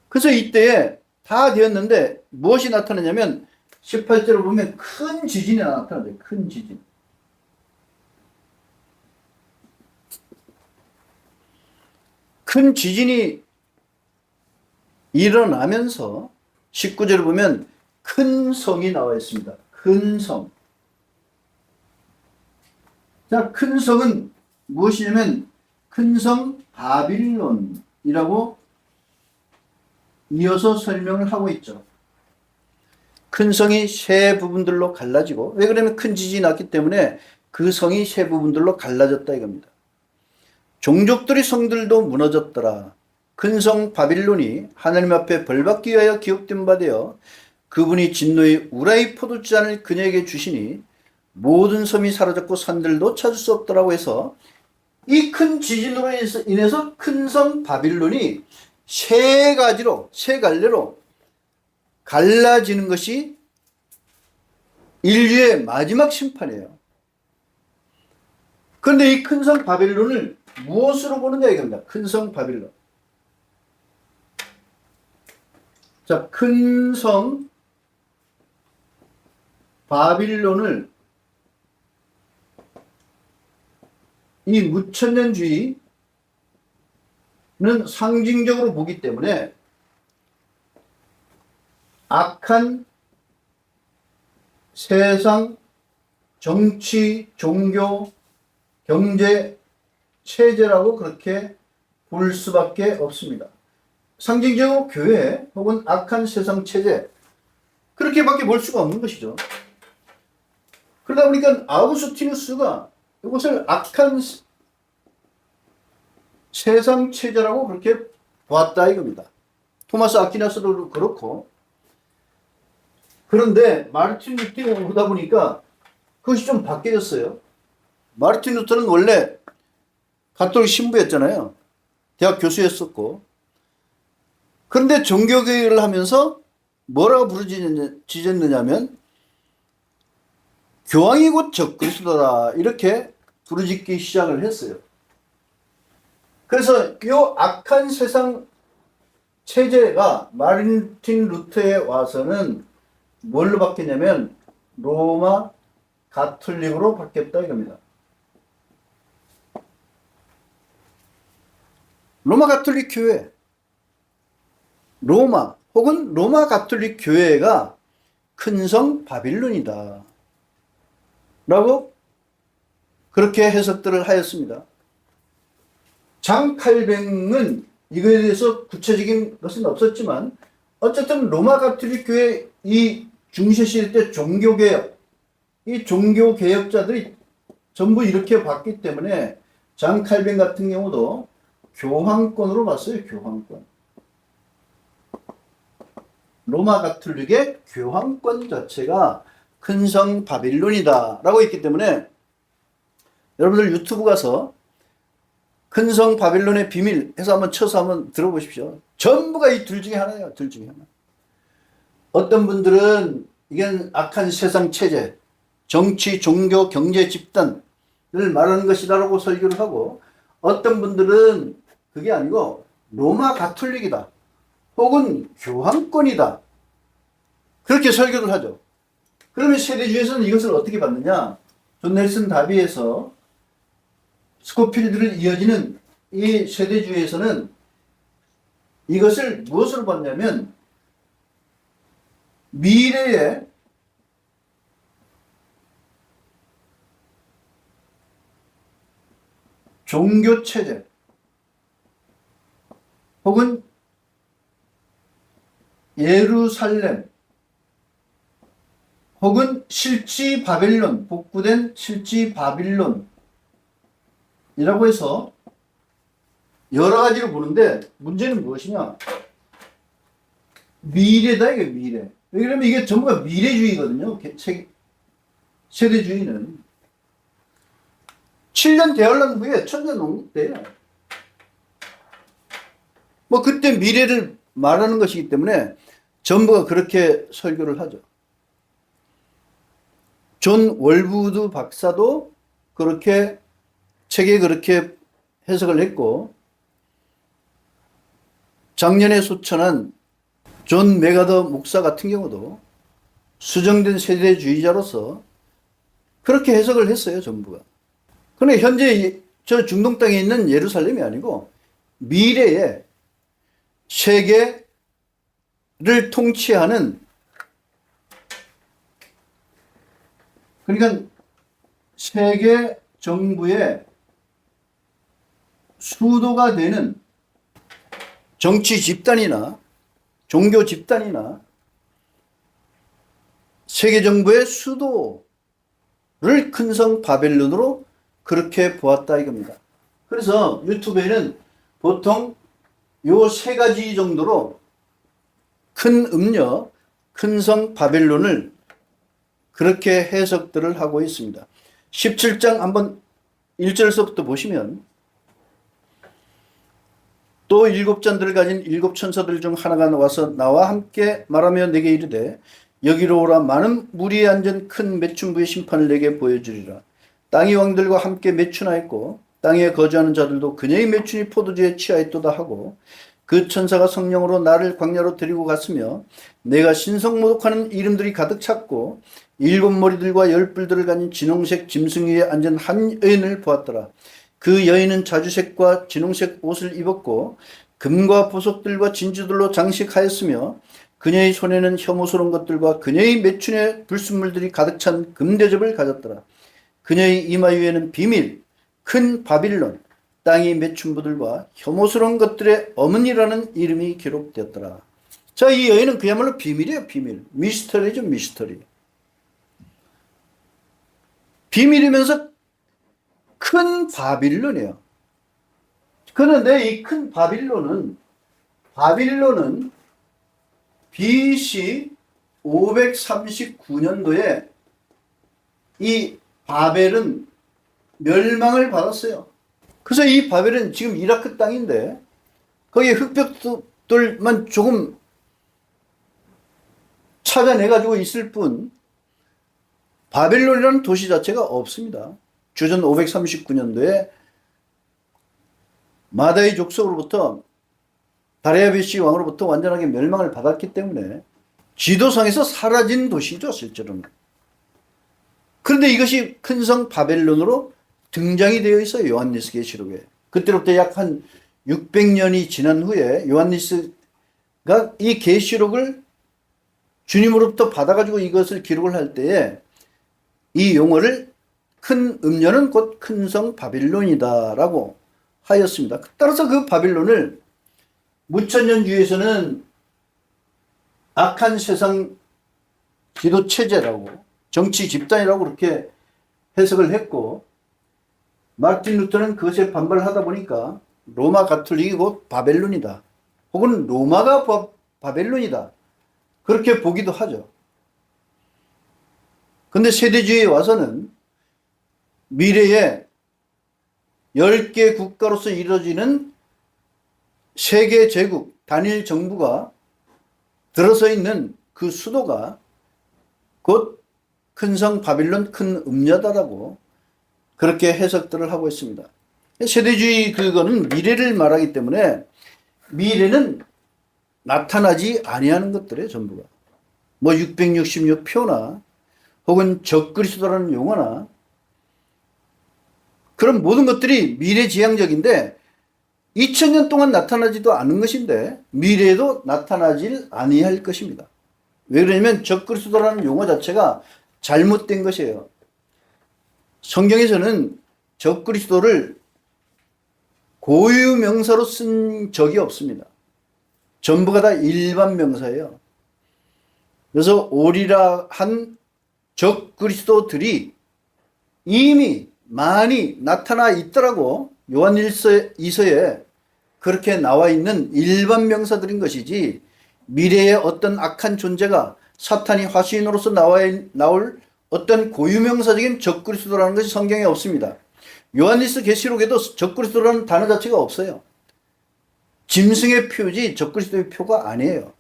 그래서 이때에 다 되었는데 무엇이 나타나냐면 18절을 보면 큰 지진이 나타나요. 큰 지진. 큰 지진이 일어나면서 19절을 보면 큰 성이 나와 있습니다. 큰 성. 자, 큰 성은 무엇이냐면 큰 성 바빌론이라고 이어서 설명을 하고 있죠. 큰 성이 세 부분들로 갈라지고, 왜 그러면 큰 지진이 났기 때문에 그 성이 세 부분들로 갈라졌다 이겁니다. 종족들의 성들도 무너졌더라. 큰 성 바빌론이 하나님 앞에 벌받기 위하여 기업된 바 되어 그분이 진노의 우라의 포도주잔을 그녀에게 주시니 모든 섬이 사라졌고 산들도 찾을 수 없더라고 해서 이 큰 지진으로 인해서 큰 성 바빌론이 세 가지로, 세 갈래로 갈라지는 것이 인류의 마지막 심판이에요. 그런데 이 큰 성 바빌론을 무엇으로 보느냐 이겁니다. 큰 성 바빌론. 자, 큰 성 바빌론을 이 무천년주의는 상징적으로 보기 때문에 악한 세상, 정치, 종교, 경제, 체제라고 그렇게 볼 수밖에 없습니다. 상징적으로 교회 혹은 악한 세상 체제, 그렇게밖에 볼 수가 없는 것이죠. 그러다 보니까 아우구스티누스가 이것을 악한 세상 체제라고 그렇게 보았다 이겁니다. 토마스 아퀴나스도 그렇고. 그런데 마르틴 루터가 오다 보니까 그것이 좀 바뀌었어요. 마르틴 루터는 원래 가톨릭 신부였잖아요. 대학 교수였었고. 그런데 종교개혁을 하면서 뭐라고 부르짖었느냐면 교황이 곧 적그리스도다 이렇게 부르짖기 시작을 했어요. 그래서 이 악한 세상 체제가 마르틴 루터에 와서는 뭘로 바뀌냐면 로마 가톨릭으로 바뀌었다 이겁니다. 로마 가톨릭 교회, 로마 혹은 로마 가톨릭 교회가 큰 성 바빌론이다 라고 그렇게 해석들을 하였습니다. 장 칼뱅은 이거에 대해서 구체적인 것은 없었지만 어쨌든 로마 가톨릭 교회 이 중세시대 때 종교개혁, 이 종교개혁자들이 전부 이렇게 봤기 때문에 장 칼뱅 같은 경우도 교황권으로 봤어요. 교황권. 로마 가톨릭의 교황권 자체가 큰 성 바빌론이다 라고 했기 때문에 여러분들 유튜브 가서 큰 성 바빌론의 비밀 해서 한번 쳐서 한번 들어보십시오. 전부가 이 둘 중에 하나예요. 둘 중에 하나. 어떤 분들은 이건 악한 세상 체제, 정치, 종교, 경제 집단을 말하는 것이다라고 설교를 하고, 어떤 분들은 그게 아니고 로마 가톨릭이다 혹은 교황권이다 그렇게 설교를 하죠. 그러면 세대주의에서는 이것을 어떻게 받느냐? 존 넬슨 다비에서 스코필드를 이어지는 이 세대주의에서는 이것을 무엇으로 봤냐면 미래의 종교체제 혹은 예루살렘 혹은 실지 바빌론, 복구된 실지 바빌론이라고 해서 여러 가지로 보는데 문제는 무엇이냐? 미래다 이게 미래. 왜냐면 이게 전부가 미래주의거든요. 세대주의는 7년 대환란 후에 천년왕국 때 뭐 그때 미래를 말하는 것이기 때문에 전부가 그렇게 설교를 하죠. 존 월부드 박사도 그렇게 책에 그렇게 해석을 했고, 작년에 소천한 존 메가더 목사 같은 경우도 수정된 세대주의자로서 그렇게 해석을 했어요. 전부가. 그런데 현재 저 중동 땅에 있는 예루살렘이 아니고 미래에 세계를 통치하는, 그러니까 세계 정부의 수도가 되는 정치 집단이나 종교 집단이나 세계 정부의 수도를 큰 성 바벨론으로 그렇게 보았다 이겁니다. 그래서 유튜브에는 보통 요 세 가지 정도로 큰 음녀, 큰 성 바벨론을 그렇게 해석들을 하고 있습니다. 17장 한번 1절서부터 보시면 또 일곱 잔들을 가진 일곱 천사들 중 하나가 와서 나와 함께 말하며 내게 이르되 여기로 오라. 많은 무리에 앉은 큰 매춘부의 심판을 내게 보여주리라. 땅의 왕들과 함께 매춘하였고 땅에 거주하는 자들도 그녀의 매춘이 포도주에 취하였도다 하고 그 천사가 성령으로 나를 광야로 데리고 갔으며 내가 신성모독하는 이름들이 가득 찼고 일곱 머리들과 열 뿔들을 가진 진홍색 짐승 위에 앉은 한 여인을 보았더라. 그 여인은 자주색과 진홍색 옷을 입었고 금과 보석들과 진주들로 장식하였으며 그녀의 손에는 혐오스러운 것들과 그녀의 매춘의 불순물들이 가득 찬 금대접을 가졌더라. 그녀의 이마 위에는 비밀, 큰 바빌론, 땅의 매춘부들과 혐오스러운 것들의 어머니라는 이름이 기록되었더라. 자, 이 여인은 그야말로 비밀이에요, 비밀. 미스터리죠, 미스터리. 비밀이면서 큰 바빌론이에요. 그런데 이 큰 바빌론은 BC 539년도에 이 바벨은 멸망을 받았어요. 그래서 이 바벨은 지금 이라크 땅인데 거기에 흑벽들만 조금 찾아내가지고 있을 뿐 바벨론이라는 도시 자체가 없습니다. 주전 539년도에 마다의 족속으로부터 다리아베시 왕으로부터 완전하게 멸망을 받았기 때문에 지도상에서 사라진 도시죠, 실제로는. 그런데 이것이 큰 성 바벨론으로 등장이 되어 있어요, 요한일서 계시록에. 그때로부터 약 한 600년이 지난 후에 요한일서가 이 계시록을 주님으로부터 받아가지고 이것을 기록을 할 때에 이 용어를 큰 음녀는 곧 큰 성 바빌론이다라고 하였습니다. 따라서 그 바빌론을 무천년주의에서는 악한 세상 지도 체제라고, 정치 집단이라고 그렇게 해석을 했고, 마르틴 루터는 그것에 반발하다 보니까 로마 가톨릭이 곧 바벨론이다, 혹은 로마가 바벨론이다, 그렇게 보기도 하죠. 근데 세대주의에 와서는 미래에 10개 국가로서 이루어지는 세계 제국, 단일 정부가 들어서 있는 그 수도가 곧 큰 성 바빌론, 큰 음녀다라고 그렇게 해석들을 하고 있습니다. 세대주의 그거는 미래를 말하기 때문에 미래는 나타나지 아니하는 것들이에요, 전부가. 뭐 666표나 혹은 적그리스도라는 용어나 그런 모든 것들이 미래지향적인데 2000년 동안 나타나지도 않은 것인데 미래에도 나타나질 아니할 것입니다. 왜 그러냐면 적그리스도라는 용어 자체가 잘못된 것이에요. 성경에서는 적그리스도를 고유명사로 쓴 적이 없습니다. 전부가 다 일반 명사예요. 그래서 오리라 한 적그리스도들이 이미 많이 나타나 있더라고. 요한일서 2서에 그렇게 나와 있는 일반 명사들인 것이지 미래의 어떤 악한 존재가 사탄이 화신으로서 나올 어떤 고유명사적인 적그리스도라는 것이 성경에 없습니다. 요한일서 계시록에도 적그리스도라는 단어 자체가 없어요. 짐승의 표지 적그리스도의 표가 아니에요.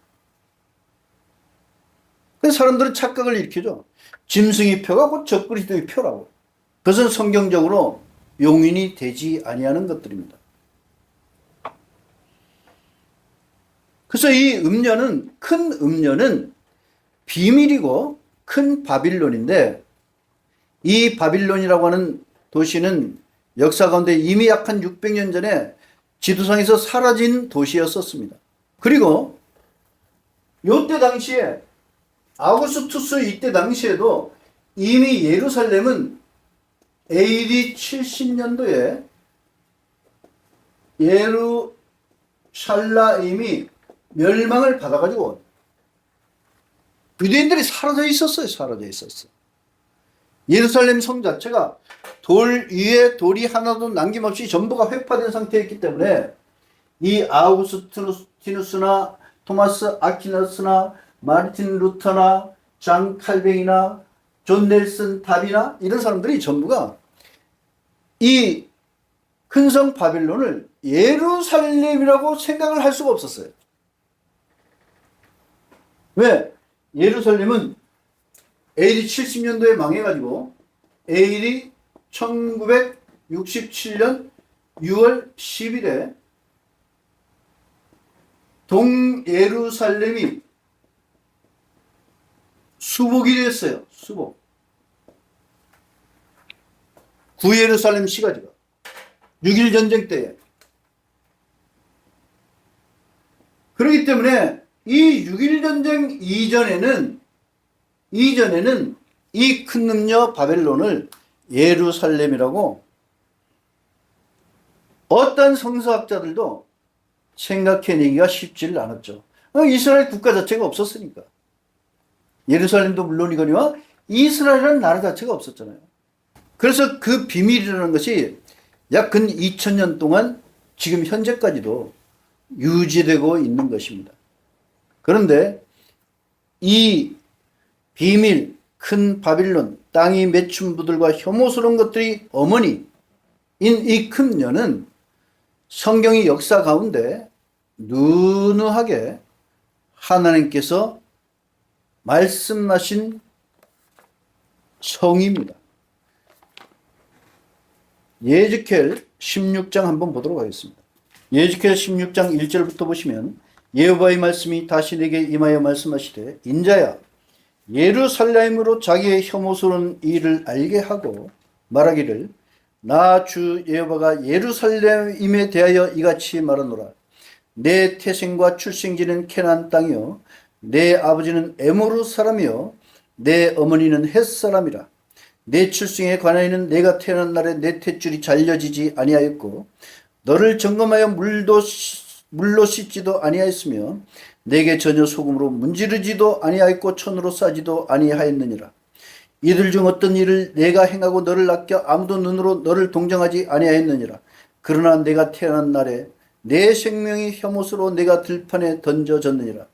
그래서 사람들은 착각을 일으키죠. 짐승의 표가 곧 적그리스도의 표라고. 그것은 성경적으로 용인이 되지 아니하는 것들입니다. 그래서 이 음녀는, 큰 음녀는 비밀이고 큰 바빌론인데 이 바빌론이라고 하는 도시는 역사 가운데 이미 약 한 600년 전에 지도상에서 사라진 도시였었습니다. 그리고 이때 당시에 아우구스투스 이때 당시에도 이미 예루살렘은 AD 70년도에 예루살렘이 멸망을 받아가지고 유대인들이 사라져 있었어요. 사라져 있었어. 예루살렘 성 자체가 돌 위에 돌이 하나도 남김없이 전부가 회파된 상태였기 때문에 이 아우구스티누스나 토마스 아퀴나스나 마르틴 루터나 장 칼뱅이나 존 넬슨 답이나 이런 사람들이 전부가 이 큰 성 바벨론을 예루살렘이라고 생각을 할 수가 없었어요. 왜? 예루살렘은 AD 70년도에 망해가지고 AD 1967년 6월 10일에 동예루살렘이 수복이 됐어요. 수복. 구예루살렘 시가지가 6.1 전쟁 때에. 그렇기 때문에 이 6.1 전쟁 이전에는 이 큰 능력 바벨론을 예루살렘이라고 어떤 성서학자들도 생각해내기가 쉽지를 않았죠. 이스라엘 국가 자체가 없었으니까. 예루살렘도 물론이거니와 이스라엘이라는 나라 자체가 없었잖아요. 그래서 그 비밀이라는 것이 약 근 2000년 동안 지금 현재까지도 유지되고 있는 것입니다. 그런데 이 비밀, 큰 바빌론, 땅이 맺힌 부들과 혐오스러운 것들이 어머니인 이 큰 년은 성경의 역사 가운데 누누하게 하나님께서 말씀하신 성입니다. 예즈켈 16장 한번 보도록 하겠습니다. 예즈켈 16장 1절부터 보시면 여호와의 말씀이 다시 내게 임하여 말씀하시되 인자야 예루살렘으로 자기의 혐오스러운 일을 알게 하고 말하기를 나 주 여호와가 예루살렘임에 대하여 이같이 말하노라. 내 태생과 출생지는 캐나안 땅이요 내 아버지는 에모르 사람이요 내 어머니는 헷 사람이라. 내 출생에 관하여는 내가 태어난 날에 내 탯줄이 잘려지지 아니하였고 너를 점검하여 물로 씻지도 아니하였으며 내게 전혀 소금으로 문지르지도 아니하였고 천으로 싸지도 아니하였느니라. 이들 중 어떤 일을 내가 행하고 너를 낚여 아무도 눈으로 너를 동정하지 아니하였느니라. 그러나 내가 태어난 날에 내 생명이 혐오스러워 내가 들판에 던져졌느니라.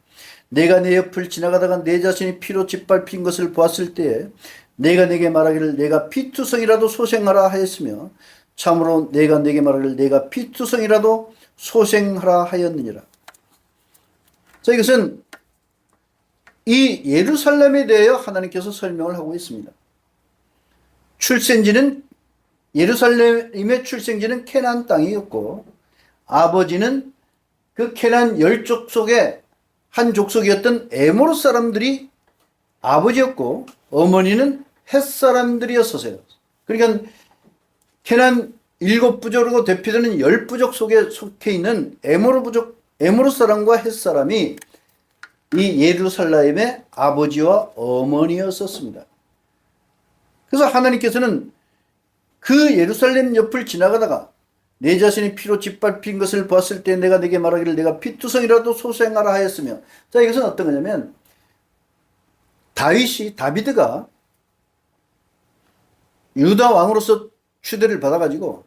내가 내 옆을 지나가다가 내 자신이 피로 짓밟힌 것을 보았을 때에 내가 내게 말하기를 내가 피투성이라도 소생하라 하였으며 참으로 내가 내게 말하기를 내가 피투성이라도 소생하라 하였느니라. 자, 이것은 이 예루살렘에 대하여 하나님께서 설명을 하고 있습니다. 출생지는 예루살렘의 출생지는 캐나안 땅이었고 아버지는 그 캐나안 열족 속의 한 족속이었던 에모르 사람들이 아버지였고 어머니는 헷 사람들이었어요. 그러니까 캐나안 7부족으로 대표되는 10부족 속에 속해 있는 에모르 사람과 헷 사람이 이 예루살렘의 아버지와 어머니였었습니다. 그래서 하나님께서는 그 예루살렘 옆을 지나가다가 내 자신이 피로 짓밟힌 것을 보았을 때 내가 내게 말하기를 내가 피투성이라도 소생하라 하였으며. 자, 이것은 어떤 거냐면 다비드가 유다 왕으로서 추대를 받아가지고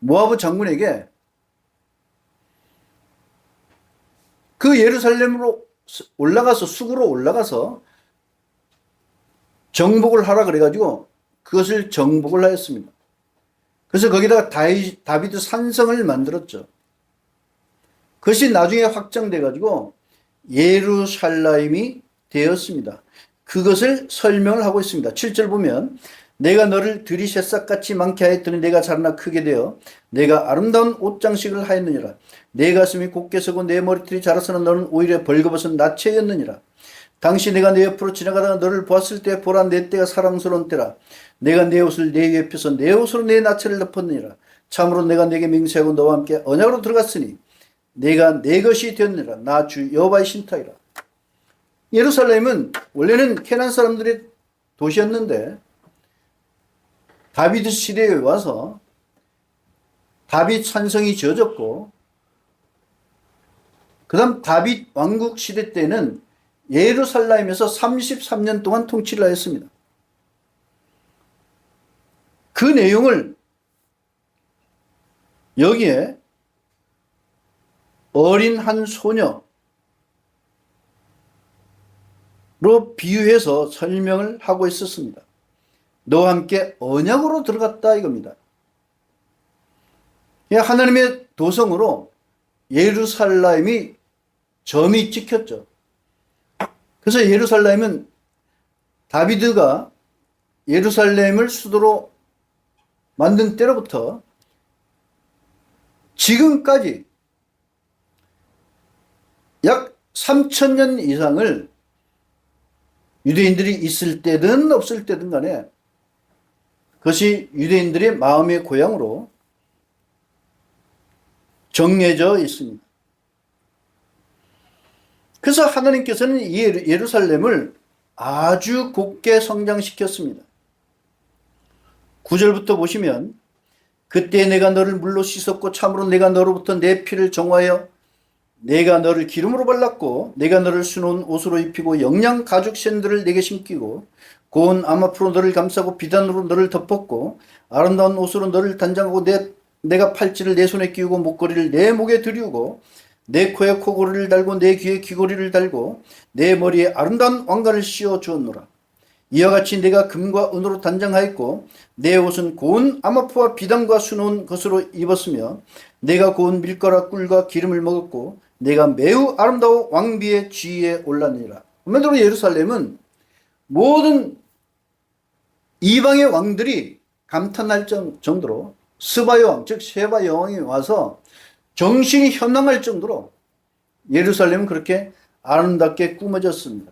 모아브 장군에게 그 예루살렘으로 올라가서 수구로 올라가서 정복을 하라 그래가지고 그것을 정복을 하였습니다. 그래서 거기다가 다비드 산성을 만들었죠. 그것이 나중에 확장돼가지고 예루살렘이 되었습니다. 그것을 설명을 하고 있습니다. 7절 보면 내가 너를 들이 새싹같이 많게 하였더니 내가 자라나 크게 되어 내가 아름다운 옷장식을 하였느니라. 내 가슴이 곱게 서고 내 머리털이 자라서는 너는 오히려 벌거벗은 나체였느니라. 당시 내가 내 옆으로 지나가다가 너를 보았을 때 보라 내 때가 사랑스러운 때라. 내가 내 옷을 내 위에 펴서 내 옷으로 내 나체를 덮었느니라. 참으로 내가 내게 맹세하고 너와 함께 언약으로 들어갔으니 내가 내 것이 되었느니라. 나 주 여호와의 신탁이라. 예루살렘은 원래는 캐나안 사람들의 도시였는데 다비드 시대에 와서 다윗 산성이 지어졌고 그 다음 다윗 왕국 시대 때는 예루살렘에서 33년 동안 통치를 하였습니다. 그 내용을 여기에 어린 한 소녀로 비유해서 설명을 하고 있었습니다. 너와 함께 언약으로 들어갔다 이겁니다. 하나님의 도성으로 예루살렘이 점이 찍혔죠. 그래서 예루살렘은 다비드가 예루살렘을 수도로 만든 때로부터 지금까지 약 3000년 이상을 유대인들이 있을 때든 없을 때든 간에 그것이 유대인들의 마음의 고향으로 정해져 있습니다. 그래서 하나님께서는 이 예루살렘을 아주 곱게 성장시켰습니다. 9절부터 보시면 그때 내가 너를 물로 씻었고 참으로 내가 너로부터 내 피를 정하여 내가 너를 기름으로 발랐고 내가 너를 수놓은 옷으로 입히고 영양 가죽 샌들을 내게 신기고 고운 암압으로 너를 감싸고 비단으로 너를 덮었고 아름다운 옷으로 너를 단장하고 내가 팔찌를 내 손에 끼우고 목걸이를 내 목에 들이우고 내 코에 코고리를 달고 내 귀에 귀고리를 달고 내 머리에 아름다운 왕관을 씌워 주었노라. 이와 같이 내가 금과 은으로 단장하였고 내 옷은 고운 암압과 비단과 수놓은 것으로 입었으며 내가 고운 밀가루 꿀과 기름을 먹었고 내가 매우 아름다워 왕비의 지위에 올랐느니라. 한마디로 예루살렘은 모든 이방의 왕들이 감탄할 정도로 스바 여왕 즉 세바 여왕이 와서 정신이 현황할 정도로 예루살렘은 그렇게 아름답게 꾸며졌습니다.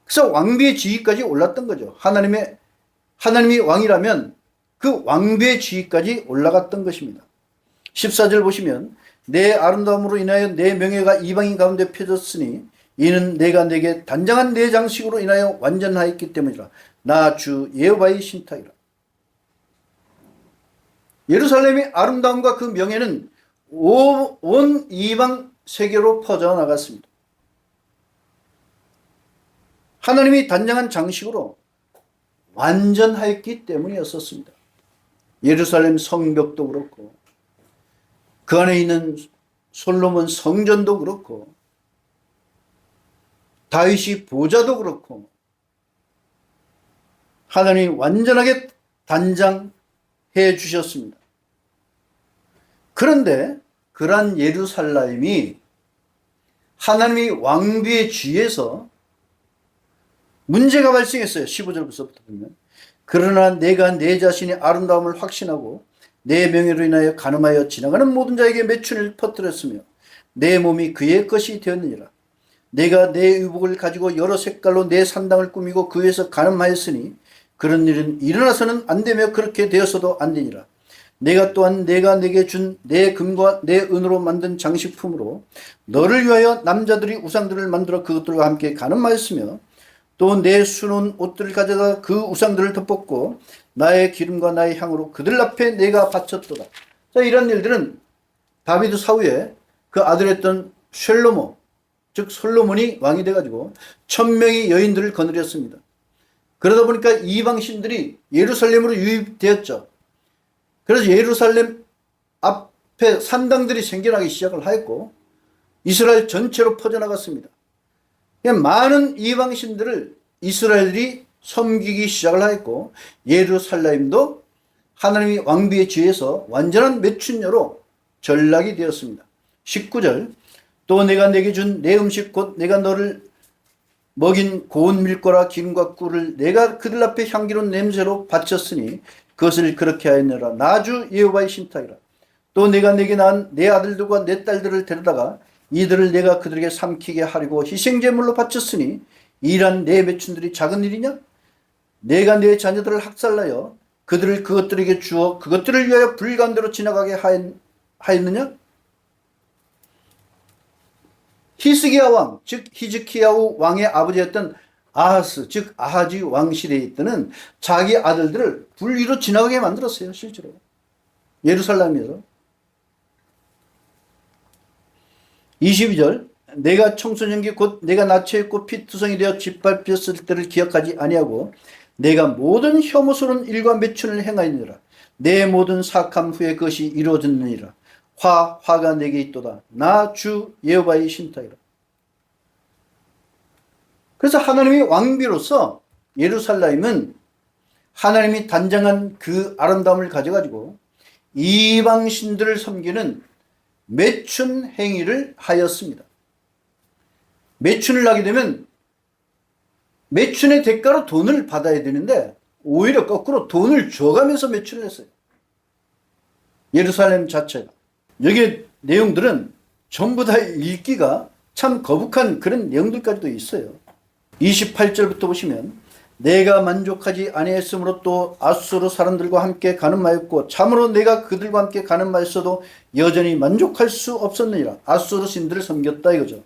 그래서 왕비의 지위까지 올랐던 거죠. 하나님이 왕이라면 그 왕비의 지위까지 올라갔던 것입니다. 14절 보시면 내 아름다움으로 인하여 내 명예가 이방인 가운데 펴졌으니 이는 내가 내게 단장한 내 장식으로 인하여 완전하였기 때문이라. 나 주 여호와의 신탁이라. 예루살렘의 아름다움과 그 명예는 온 이방 세계로 퍼져나갔습니다. 하나님이 단장한 장식으로 완전하였기 때문이었었습니다. 예루살렘 성벽도 그렇고 그 안에 있는 솔로몬 성전도 그렇고 다윗이 보좌도 그렇고 하나님이 완전하게 단장해 주셨습니다. 그런데 그러한 예루살렘이 하나님이 왕비의 쥐에서 문제가 발생했어요. 15절부터 보면 그러나 내가 내 자신의 아름다움을 확신하고 내 명예로 인하여 간음하여 지나가는 모든 자에게 매춘을 퍼뜨렸으며 내 몸이 그의 것이 되었느니라. 내가 내 의복을 가지고 여러 색깔로 내 산당을 꾸미고 그 위에서 간음하였으니 그런 일은 일어나서는 안 되며 그렇게 되어서도 안 되니라. 내가 또한 내가 내게 준 내 금과 내 은으로 만든 장식품으로 너를 위하여 남자들이 우상들을 만들어 그것들과 함께 간음하였으며 또 내 수놓은 옷들을 가져다 그 우상들을 덮었고 나의 기름과 나의 향으로 그들 앞에 내가 바쳤도다. 자, 이런 일들은 다비드 사후에 그 아들했던 셀로모 즉 솔로몬이 왕이 돼가지고 1000명의 여인들을 거느렸습니다. 그러다 보니까 이방신들이 예루살렘으로 유입되었죠. 그래서 예루살렘 앞에 산당들이 생겨나기 시작을 하였고 이스라엘 전체로 퍼져나갔습니다. 많은 이방신들을 이스라엘이 섬기기 시작을 하였고 예루살렘도 하나님이 왕비의 지위에서 완전한 매춘녀로 전락이 되었습니다. 19절 또 내가 내게 준 내 음식 곧 내가 너를 먹인 고운 밀가루와 기름과 꿀을 내가 그들 앞에 향기로운 냄새로 바쳤으니 그것을 그렇게 하였느라. 나 주 여호와의 신탁이라. 또 내가 내게 낳은 내 아들들과 내 딸들을 데려다가 이들을 내가 그들에게 삼키게 하려고 희생제물로 바쳤으니 이란 내 매춘들이 작은 일이냐? 내가 내 자녀들을 학살하여 그것들에게 주어 그것들을 위하여 불가운데로 지나가게 하였느냐? 히스기야 왕, 즉 히즈키야후 왕의 아버지였던 아하스, 즉 아하지 왕 시대에 있던 자기 아들들을 불 위로 지나가게 만들었어요. 실제로 예루살렘에서. 22절 내가 청소년기 곧 내가 나체했고 피투성이 되어 짓밟혔을 때를 기억하지 아니하고 내가 모든 혐오스러운 일과 매춘을 행하였느니라. 내 모든 사악함 후에 그것이 이루어졌느니라. 화가 내게 있도다. 나 주 여호와의 신탁이라. 그래서 하나님의 왕비로서 예루살렘은 하나님이 단장한 그 아름다움을 가져가지고 이방 신들을 섬기는 매춘 행위를 하였습니다. 매춘을 하게 되면 매춘의 대가로 돈을 받아야 되는데 오히려 거꾸로 돈을 줘가면서 매춘을 했어요. 예루살렘 자체가. 여기 내용들은 전부 다 읽기가 참 거북한 그런 내용들까지도 있어요. 28절부터 보시면 내가 만족하지 아니했으므로 또 아수르 사람들과 함께 가늠하였고 참으로 내가 그들과 함께 가늠하였어도 여전히 만족할 수 없었느니라. 아수르 신들을 섬겼다 이거죠.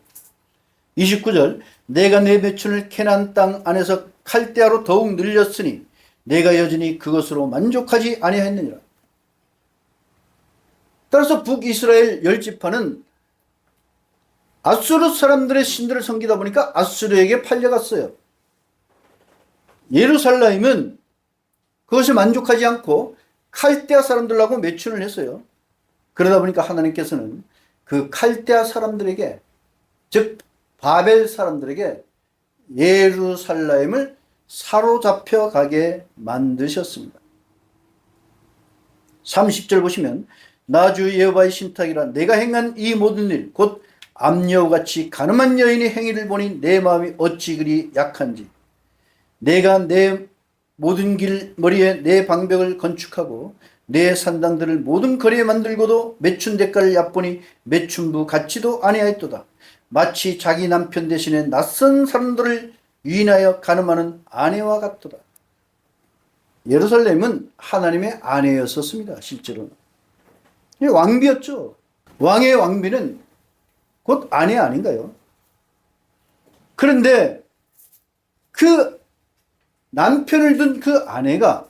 29절 내가 내 매춘을 캐나안 땅 안에서 칼데아로 더욱 늘렸으니 내가 여전히 그것으로 만족하지 아니하였느니라. 따라서 북이스라엘 10지파는 아수르 사람들의 신들을 섬기다 보니까 아수르에게 팔려갔어요. 예루살렘은 그것에 만족하지 않고 칼데아 사람들하고 매춘을 했어요. 그러다 보니까 하나님께서는 그 칼데아 사람들에게, 즉 바벨 사람들에게 예루살렘을 사로잡혀 가게 만드셨습니다. 30절 보시면 나 주 여호와의 신탁이라 내가 행한 이 모든 일 곧 암여우같이 가늠한 여인의 행위를 보니 내 마음이 어찌 그리 약한지 내가 내 모든 길 머리에 내 방벽을 건축하고 내 산당들을 모든 거리에 만들고도 매춘 대가를 얕보니 매춘부 같지도 아니하였도다. 마치 자기 남편 대신에 낯선 사람들을 유인하여 가늠하는 아내와 같도다. 예루살렘은 하나님의 아내였었습니다. 실제로는. 왕비였죠. 왕의 왕비는 곧 아내 아닌가요? 그런데 그 남편을 둔 그 아내가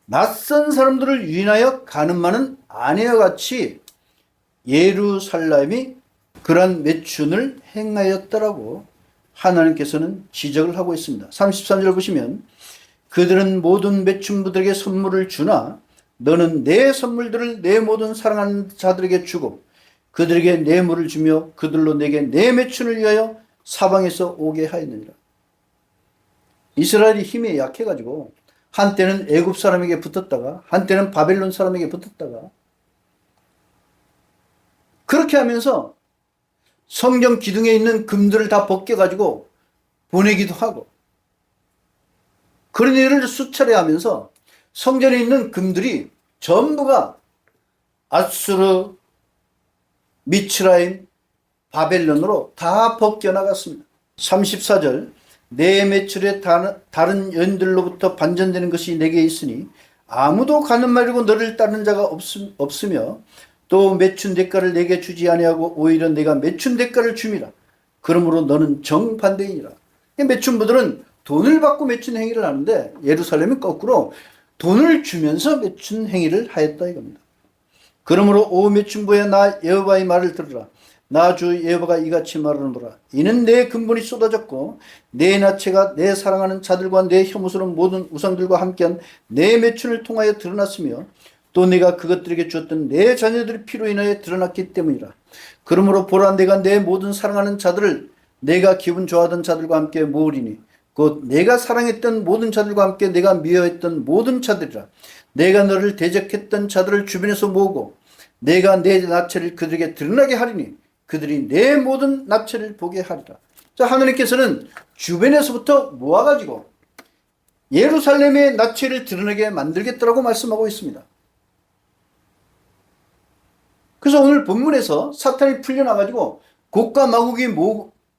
낯선 사람들을 유인하여 가늠하는 아내와 같이 예루살렘이 그러한 매춘을 행하였다라고 하나님께서는 지적을 하고 있습니다. 33절 보시면 그들은 모든 매춘부들에게 선물을 주나 너는 내 선물들을 내 모든 사랑하는 자들에게 주고 그들에게 뇌물을 주며 그들로 내게 내 매춘을 위하여 사방에서 오게 하였느니라. 이스라엘이 힘이 약해가지고 한때는 애굽 사람에게 붙었다가 한때는 바벨론 사람에게 붙었다가 그렇게 하면서 성경 기둥에 있는 금들을 다 벗겨가지고 보내기도 하고 그런 일을 수차례 하면서 성전에 있는 금들이 전부가 아수르, 미츠라임, 바벨론으로 다 벗겨나갔습니다. 34절 내 매출에 다른 여인들로부터 반전되는 것이 내게 있으니 아무도 가늠하려고 너를 따르는 자가 없으며 또 매춘 대가를 내게 주지 아니하고 오히려 내가 매춘 대가를 줌이라. 그러므로 너는 정반대이니라. 매춘부들은 돈을 받고 매춘 행위를 하는데 예루살렘은 거꾸로 돈을 주면서 매춘 행위를 하였다 이겁니다. 그러므로 오 매춘부야 나 여호와의 말을 들으라. 나 주 여호와가 이같이 말하노라. 이는 내 근본이 쏟아졌고 내 나체가 내 사랑하는 자들과 내 혐오스러운 모든 우상들과 함께한 내 매춘을 통하여 드러났으며 또 내가 그것들에게 주었던 내 자녀들의 피로 인하여 드러났기 때문이라. 그러므로 보라 내가 내 모든 사랑하는 자들을 내가 기분 좋아하던 자들과 함께 모으리니 곧 내가 사랑했던 모든 자들과 함께 내가 미워했던 모든 자들이라. 내가 너를 대적했던 자들을 주변에서 모으고 내가 내 나체를 그들에게 드러나게 하리니 그들이 내 모든 나체를 보게 하리라. 자, 하나님께서는 주변에서부터 모아가지고 예루살렘의 나체를 드러나게 만들겠다라고 말씀하고 있습니다. 그래서 오늘 본문에서 사탄이 풀려나가지고 곡과 마곡이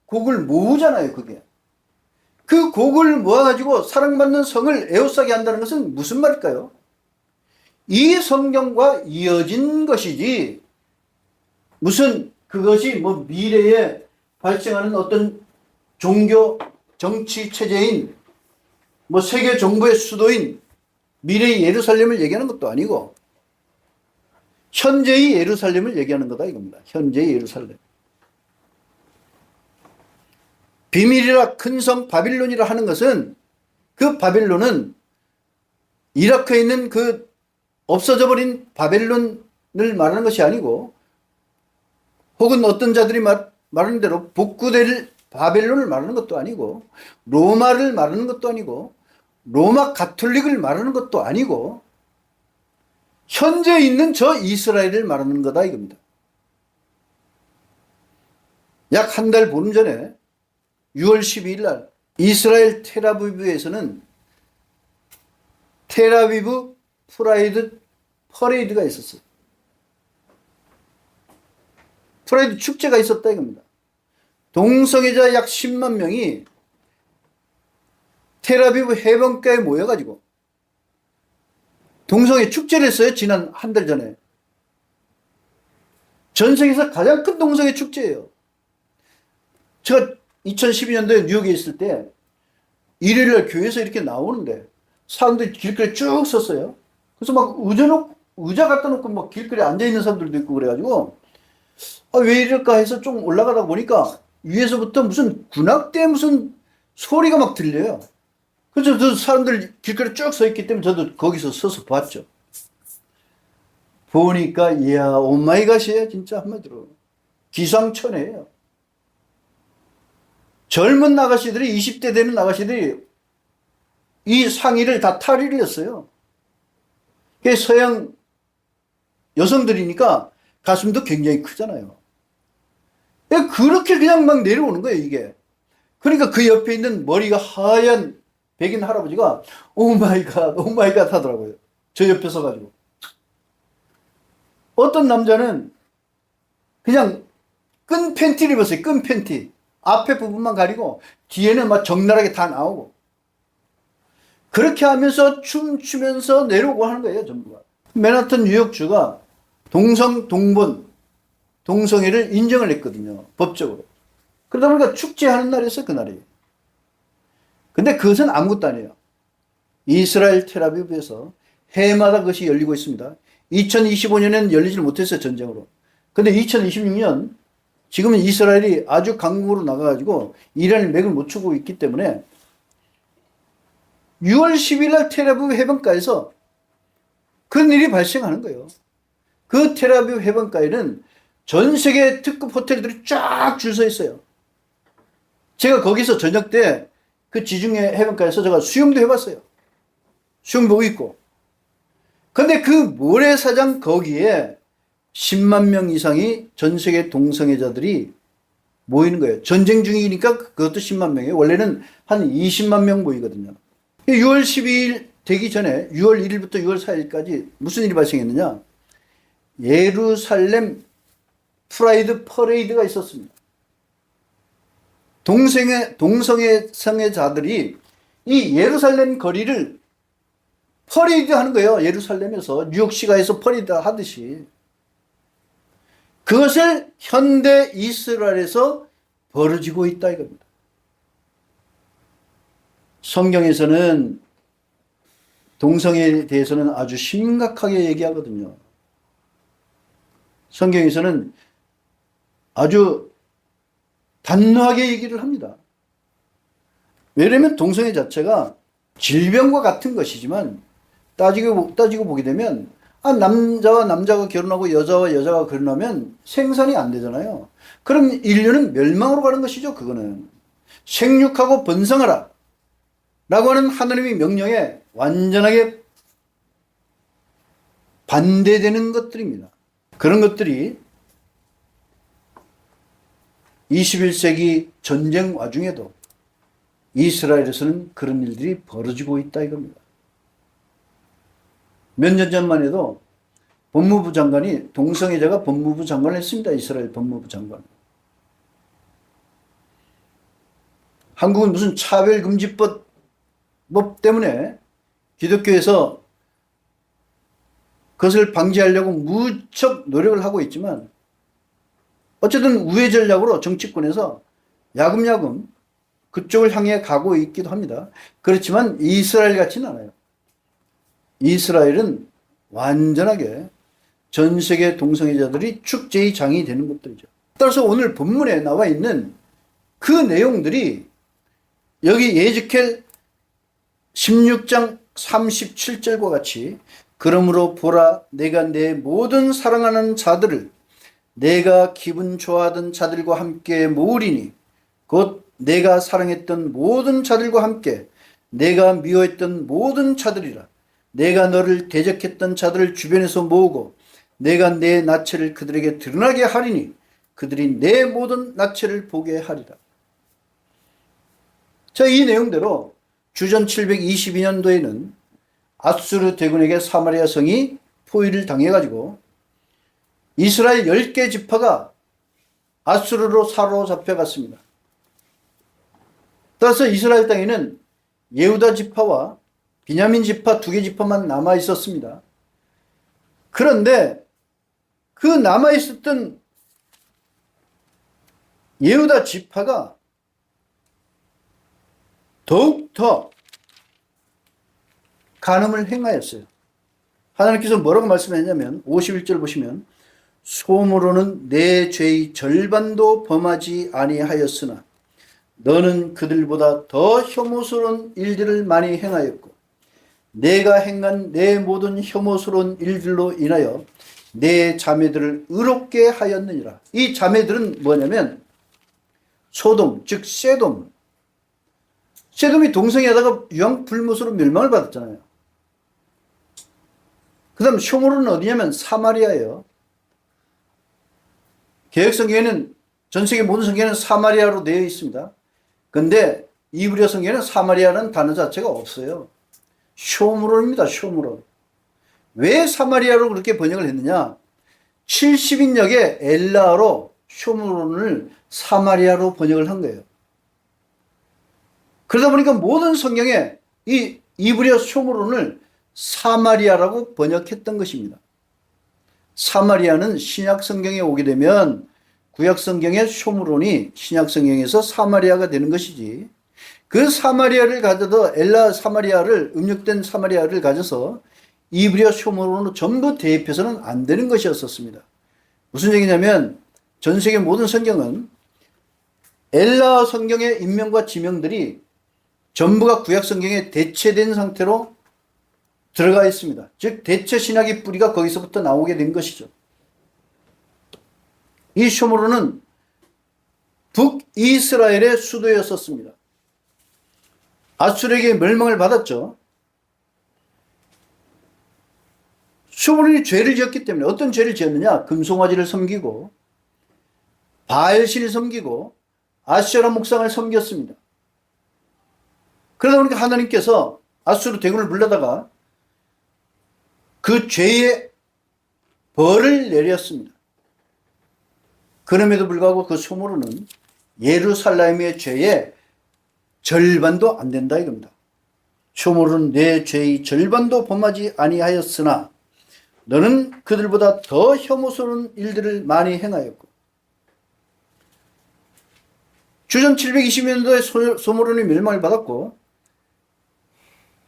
곡을 모으잖아요. 그게. 그 곡을 모아가지고 사랑받는 성을 에워싸게 한다는 것은 무슨 말일까요? 이 성경과 이어진 것이지 무슨 그것이 뭐 미래에 발생하는 어떤 종교 정치 체제인 뭐 세계 정부의 수도인 미래의 예루살렘을 얘기하는 것도 아니고 현재의 예루살렘을 얘기하는 거다 이겁니다. 현재의 예루살렘. 비밀이라 큰 성 바빌론이라 하는 것은 그 바빌론은 이라크에 있는 그 없어져 버린 바벨론을 말하는 것이 아니고 혹은 어떤 자들이 말하는 대로 복구될 바벨론을 말하는 것도 아니고 로마를 말하는 것도 아니고 로마 가톨릭을 말하는 것도 아니고 현재 있는 저 이스라엘을 말하는 거다 이겁니다. 약 한 달 보름 전에 6월 12일 날 이스라엘 텔아비브에서는 텔아비브 프라이드 퍼레이드가 있었어요. 프라이드 축제가 있었다 이겁니다. 동성애자 약 10만 명이 텔아비브 해변가에 모여가지고 동성애 축제를 했어요. 지난 한 달 전에. 전 세계에서 가장 큰 동성애 축제예요. 제가 2012년도에 뉴욕에 있을 때 일요일날 교회에서 이렇게 나오는데 사람들이 길거리에 쭉 섰어요. 그래서 막 의자 갖다 놓고 막 길거리에 앉아있는 사람들도 있고 그래가지고 왜 이럴까 해서 좀 올라가다 보니까 위에서부터 무슨 군악대 무슨 소리가 막 들려요. 그래서 저 사람들 길거리에 쭉 서 있기 때문에 저도 거기서 서서 봤죠. 보니까 이야 오마이갓이에요. 진짜 한마디로 기상천외예요. 젊은 아가씨들이 20대 되는 아가씨들이 이 상의를 다 탈의했어요. 그게 서양 여성들이니까 가슴도 굉장히 크잖아요. 그렇게 그냥 막 내려오는 거예요 이게. 그러니까 그 옆에 있는 머리가 하얀 백인 할아버지가 오마이갓 오마이갓 하더라고요. 저 옆에 서가지고. 어떤 남자는 그냥 끈 팬티를 입었어요. 끈 팬티. 앞에 부분만 가리고 뒤에는 막 적나라하게 다 나오고 그렇게 하면서 춤추면서 내려오고 하는 거예요. 전부가. 맨하튼 뉴욕주가 동성애를 인정을 했거든요. 법적으로. 그러다 보니까 축제하는 날이었어요. 그날이. 근데 그것은 아무것도 아니에요. 이스라엘 텔아비브에서 해마다 그것이 열리고 있습니다. 2025년에는 열리질 못했어요. 전쟁으로. 근데 2026년 지금은 이스라엘이 아주 강국으로 나가가지고 이란이 맥을 못 추고 있기 때문에 6월 10일 날 텔아비브 해변가에서 그런 일이 발생하는 거예요. 그 텔아비브 해변가에는 전 세계 특급 호텔들이 쫙 줄 서 있어요. 제가 거기서 저녁 때 그 지중해 해변가에서 제가 수영도 해봤어요. 수영복 입고. 근데 그 모래사장 거기에 10만 명 이상이 전 세계 동성애자들이 모이는 거예요. 전쟁 중이니까 그것도 10만 명이에요. 원래는 한 20만 명 모이거든요. 6월 12일 되기 전에 6월 1일부터 6월 4일까지 무슨 일이 발생했느냐. 예루살렘 프라이드 퍼레이드가 있었습니다. 동성애자들이 이 예루살렘 거리를 퍼레이드 하는 거예요. 예루살렘에서 뉴욕시가에서 퍼레이드 하듯이. 그것을 현대 이스라엘에서 벌어지고 있다 이겁니다. 성경에서는 동성애에 대해서는 아주 심각하게 얘기하거든요. 성경에서는 아주 단호하게 얘기를 합니다. 왜냐하면 동성애 자체가 질병과 같은 것이지만 따지고 보게 되면 남자와 남자가 결혼하고 여자와 여자가 결혼하면 생산이 안 되잖아요. 그럼 인류는 멸망으로 가는 것이죠. 그거는 생육하고 번성하라 라고 하는 하나님의 명령에 완전하게 반대되는 것들입니다. 그런 것들이 21세기 전쟁 와중에도 이스라엘에서는 그런 일들이 벌어지고 있다 이겁니다. 몇 년 전만 해도 법무부 장관이 동성애자가 법무부 장관을 했습니다. 이스라엘 법무부 장관. 한국은 무슨 차별금지법 때문에 기독교에서 그것을 방지하려고 무척 노력을 하고 있지만 어쨌든 우회 전략으로 정치권에서 야금야금 그쪽을 향해 가고 있기도 합니다. 그렇지만 이스라엘 같지는 않아요. 이스라엘은 완전하게 전 세계 동성애자들이 축제의 장이 되는 것들이죠. 따라서 오늘 본문에 나와 있는 그 내용들이 여기 예지켈 16장 37절과 같이 그러므로 보라 내가 내 모든 사랑하는 자들을 내가 기분 좋아하던 자들과 함께 모으리니 곧 내가 사랑했던 모든 자들과 함께 내가 미워했던 모든 자들이라. 내가 너를 대적했던 자들을 주변에서 모으고 내가 내 나체를 그들에게 드러나게 하리니 그들이 내 모든 나체를 보게 하리라. 자, 이 내용대로 주전 722년도에는 아수르 대군에게 사마리아 성이 포위를 당해가지고 이스라엘 10개 지파가 아수르로 사로잡혀갔습니다. 따라서 이스라엘 땅에는 예후다 지파와 비냐민 지파 2개 지파만 남아 있었습니다. 그런데 그 남아 있었던 예후다 지파가 더욱더 간음을 행하였어요. 하나님께서 뭐라고 말씀했냐면 51절 보시면 소므로는 내 죄의 절반도 범하지 아니하였으나 너는 그들보다 더 혐오스러운 일들을 많이 행하였고 내가 행한 내 모든 혐오스러운 일들로 인하여 내 자매들을 의롭게 하였느니라. 이 자매들은 뭐냐면 소돔, 즉 세돔. 세돔이 동성애하다가 유황불못으로 멸망을 받았잖아요. 그 다음 쇼모르는 어디냐면 사마리아예요. 개혁성경에는 전세계 모든 성경에는 사마리아로 되어 있습니다. 근데 이브리어 성경에는 사마리아라는 단어 자체가 없어요. 쇼므론입니다. 쇼므론. 왜 사마리아로 그렇게 번역을 했느냐? 70인역의 엘라어로 쇼므론을 사마리아로 번역을 한 거예요. 그러다 보니까 모든 성경에 이 이브리어 쇼므론을 사마리아라고 번역했던 것입니다. 사마리아는 신약 성경에 오게 되면 구약 성경의 쇼므론이 신약 성경에서 사마리아가 되는 것이지, 그 사마리아를 가져도 엘라 사마리아를 음력된 사마리아를 가져서 이브리어 쇼므론으로 전부 대입해서는 안 되는 것이었었습니다. 무슨 얘기냐면 전 세계 모든 성경은 엘라 성경의 인명과 지명들이 전부가 구약 성경에 대체된 상태로 들어가 있습니다. 즉 대체 신학의 뿌리가 거기서부터 나오게 된 것이죠. 이 쇼므론은 북이스라엘의 수도였었습니다. 아수르에게 멸망을 받았죠. 쇼므론이 죄를 지었기 때문에 어떤 죄를 지었느냐? 금송아지를 섬기고 바알신을 섬기고 아세라 목상을 섬겼습니다. 그러다 보니까 하나님께서 아수르 대군을 불러다가 그 죄의 벌을 내렸습니다. 그럼에도 불구하고 그 쇼므론은 예루살렘의 죄의 절반도 안 된다 이겁니다. 쇼므론은 내 죄의 절반도 범하지 아니하였으나 너는 그들보다 더 혐오스러운 일들을 많이 행하였고, 주전 720년도에 소므론이 멸망을 받았고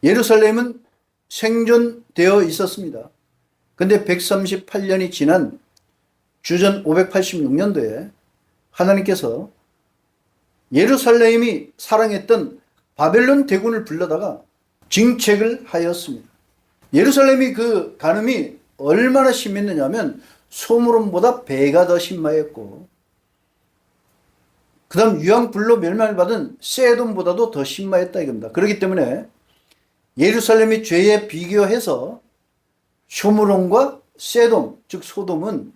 예루살렘은 생존되어 있었습니다. 근데 138년이 지난 주전 586년도에 하나님께서 예루살렘이 사랑했던 바벨론 대군을 불러다가 징책을 하였습니다. 예루살렘이 그 간음이 얼마나 심했느냐면 소므론보다 배가 더 심하였고, 그 다음 유황불로 멸망을 받은 세돔보다도 더 심하였다 이겁니다. 그렇기 때문에 예루살렘이 죄에 비교해서 쇼므론과 세돔, 즉 소돔은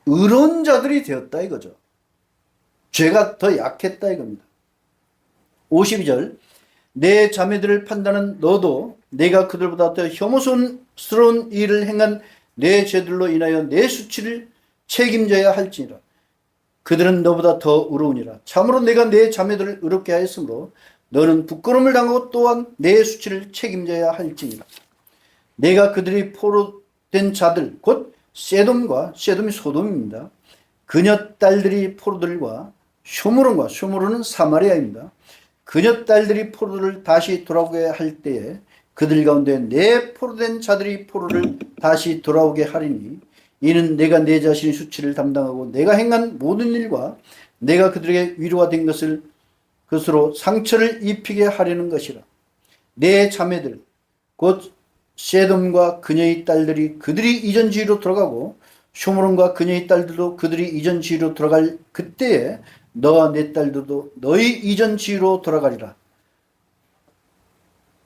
의로운 자들이 되었다 이거죠. 죄가 더 약했다 이겁니다. 52절 내 자매들을 판단한 너도 내가 그들보다 더 혐오스러운 일을 행한 내 죄들로 인하여 내 수치를 책임져야 할지니라. 그들은 너보다 더 의로우니라. 참으로 내가 내 자매들을 의롭게 하였으므로 너는 부끄러움을 당하고 또한 내 수치를 책임져야 할지니라. 내가 그들이 포로된 자들 곧 세돔과, 세돔이 소돔입니다. 그녀 딸들이 포로들과 쇼므론과, 쇼므론은 사마리아입니다. 그녀 딸들이 포로를 다시 돌아오게 할 때에 그들 가운데 내 포로된 자들이 포로를 다시 돌아오게 하리니 이는 내가 내 자신의 수치를 담당하고 내가 행한 모든 일과 내가 그들에게 위로가 된 것을 그것으로 상처를 입히게 하려는 것이라. 내 자매들 곧 세돔과 그녀의 딸들이 그들이 이전 지위로 돌아가고 쇼므론과 그녀의 딸들도 그들이 이전 지위로 돌아갈 그때에 너와 내 딸들도 너희 이전 지위로 돌아가리라.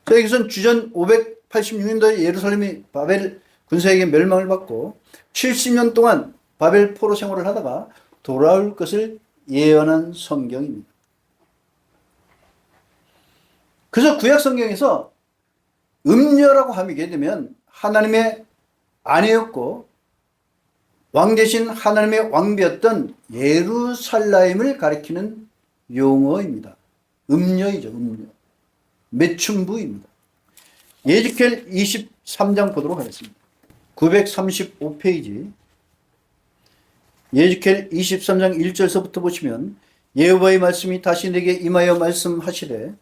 자, 여기서는 주전 586년도에 예루살렘이 바벨 군사에게 멸망을 받고 70년 동안 바벨 포로 생활을 하다가 돌아올 것을 예언한 성경입니다. 그래서 구약 성경에서 음녀라고 하게 되면 하나님의 아내였고 왕 대신 하나님의 왕비였던 예루살렘을 가리키는 용어입니다. 음녀이죠. 음녀. 매춘부입니다. 예지켈 23장 보도록 하겠습니다. 935페이지 예지켈 23장 1절서부터 보시면 여호와의 말씀이 다시 내게 임하여 말씀하시되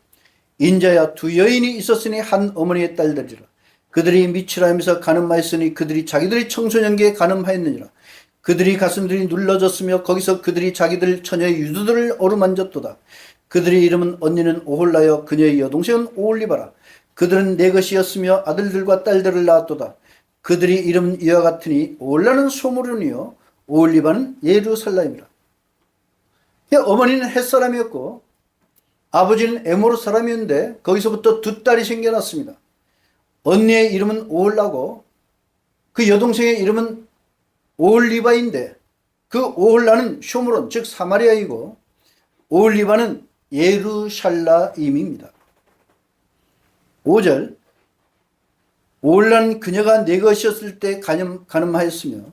인자야 두 여인이 있었으니 한 어머니의 딸들이라. 그들이 미치라하면서 가늠하였으니 그들이 자기들의 청소년기에 가늠하였느니라. 그들이 가슴들이 눌러졌으며 거기서 그들이 자기들 처녀의 유두들을 어루만졌도다. 그들의 이름은 언니는 오홀라여 그녀의 여동생은 오홀리바라. 그들은 내 것이었으며 아들들과 딸들을 낳았도다. 그들의 이름은 이와 같으니 오홀라는 소므론이요 오홀리바는 예루살렘이라. 어머니는 햇사람이었고 아버지는 에모르 사람이었는데 거기서부터 두 딸이 생겨났습니다. 언니의 이름은 오홀라고 그 여동생의 이름은 오홀리바인데 그 오홀라는 쇼므론 즉 사마리아이고 오홀리바는 예루살렘입니다. 5절 오홀라는 그녀가 내 것이었을 때 간음하였으며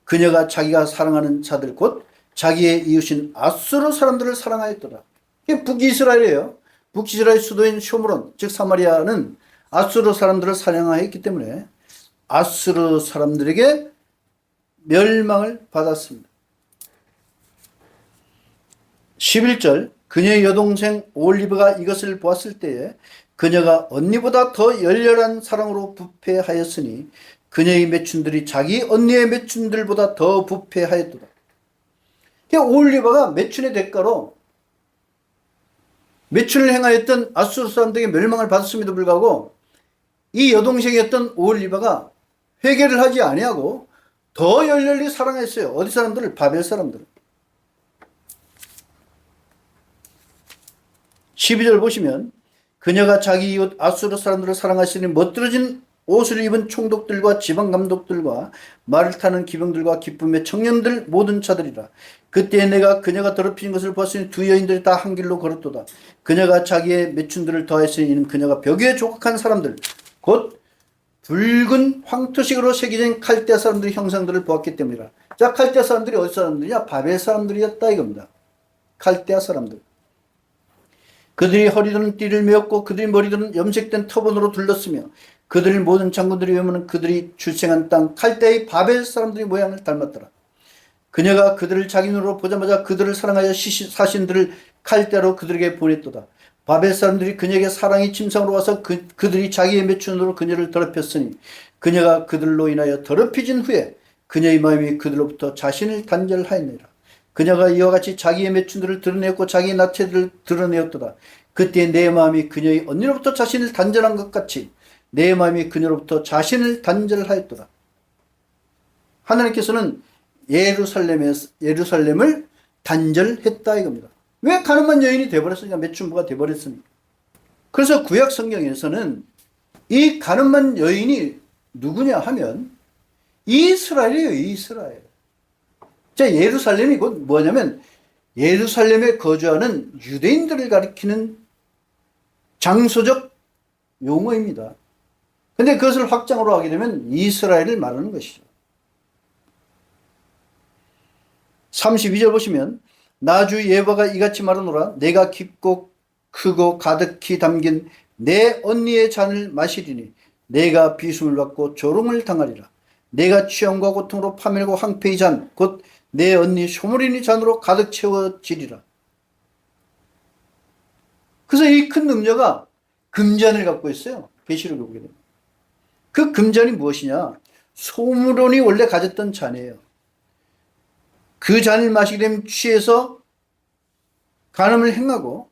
그녀가 자기가 사랑하는 자들 곧 자기의 이웃인 아수르 사람들을 사랑하였더라. 이게 북이스라엘이에요. 북이스라엘 수도인 쇼므론 즉 사마리아는 아수르 사람들을 사랑하였기 때문에 아수르 사람들에게 멸망을 받았습니다. 11절 그녀의 여동생 올리브가 이것을 보았을 때에 그녀가 언니보다 더 열렬한 사랑으로 부패하였으니 그녀의 매춘들이 자기 언니의 매춘들보다 더 부패하였도다. 올리바가 매춘의 대가로 매춘을 행하였던 아수르 사람들에게 멸망을 받았음에도 불구하고 이 여동생이었던 올리바가 회개를 하지 아니하고 더 열렬히 사랑했어요. 어디 사람들을? 바벨 사람들을. 12절 보시면 그녀가 자기 이웃 아수르 사람들을 사랑하시니 멋들어진 옷을 입은 총독들과 지방감독들과 말을 타는 기병들과 기쁨의 청년들 모든 자들이라. 그때 내가 그녀가 더럽힌 것을 보았으니 두 여인들이 다 한 길로 걸었도다. 그녀가 자기의 매춘들을 더하였으니 이는 그녀가 벽에 조각한 사람들 곧 붉은 황토식으로 새겨진 칼데아 사람들의 형상들을 보았기 때문이라. 자, 칼데아 사람들이 어디 사람들이냐? 바벨 사람들이었다 이겁니다. 칼데아 사람들. 그들이 허리들은 띠를 메었고 그들의 머리들은 염색된 터번으로 둘렀으며 그들의 모든 장군들이 외모는 그들이 출생한 땅 칼데아의 바벨 사람들의 모양을 닮았더라. 그녀가 그들을 자기 눈으로 보자마자 그들을 사랑하여 사신들을 칼데아로 그들에게 보냈도다. 바벨 사람들이 그녀에게 사랑의 침상으로 와서 그들이 자기의 매춘으로 그녀를 더럽혔으니 그녀가 그들로 인하여 더럽혀진 후에 그녀의 마음이 그들로부터 자신을 단절하였느니라. 그녀가 이와 같이 자기의 매춘들을 드러내었고 자기의 나체들을 드러내었도다. 그때 내 마음이 그녀의 언니로부터 자신을 단절한 것 같이 내 마음이 그녀로부터 자신을 단절하였도다. 하나님께서는 예루살렘을 단절했다 이겁니다. 왜 가늠한 여인이 되어버렸으니까 매춘부가 되어버렸으니까. 그래서 구약 성경에서는 이 가늠한 여인이 누구냐 하면 이스라엘이에요. 이스라엘. 자, 예루살렘이 곧 뭐냐면 예루살렘에 거주하는 유대인들을 가리키는 장소적 용어입니다. 근데 그것을 확장으로 하게 되면 이스라엘을 말하는 것이죠. 32절 보시면 나주 예호와가 이같이 말하노라. 내가 깊고 크고 가득히 담긴 내 언니의 잔을 마시리니 내가 비숨을 받고 조롱을 당하리라. 내가 취함과 고통으로 파멸고 황폐의 잔 곧 내 언니 쇼므린의 잔으로 가득 채워지리라. 그래서 이 큰 음녀가 금잔을 갖고 있어요. 계시록에 보게 됩니다. 그 금잔이 무엇이냐? 소므론이 원래 가졌던 잔이에요. 그 잔을 마시게 되면 취해서 간음을 행하고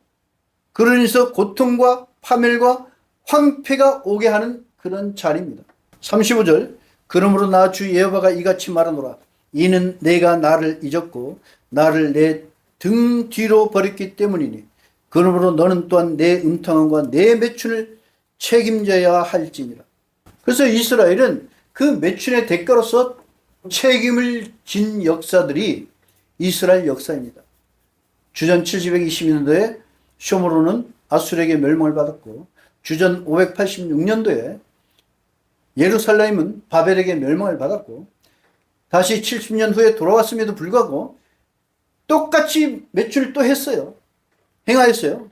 그러면서 고통과 파멸과 황폐가 오게 하는 그런 자리입니다. 35절 그러므로 나 주 여호와가 이같이 말하노라. 이는 내가 나를 잊었고 나를 내 등 뒤로 버렸기 때문이니 그러므로 너는 또한 내 음탕함과 내 매춘을 책임져야 할지니라. 그래서 이스라엘은 그 매춘의 대가로서 책임을 진 역사들이 이스라엘 역사입니다. 주전 720년도에 쇼므로는 아수르에게 멸망을 받았고 주전 586년도에 예루살렘은 바벨에게 멸망을 받았고 다시 70년 후에 돌아왔음에도 불구하고 똑같이 매출을 또 했어요. 행하였어요.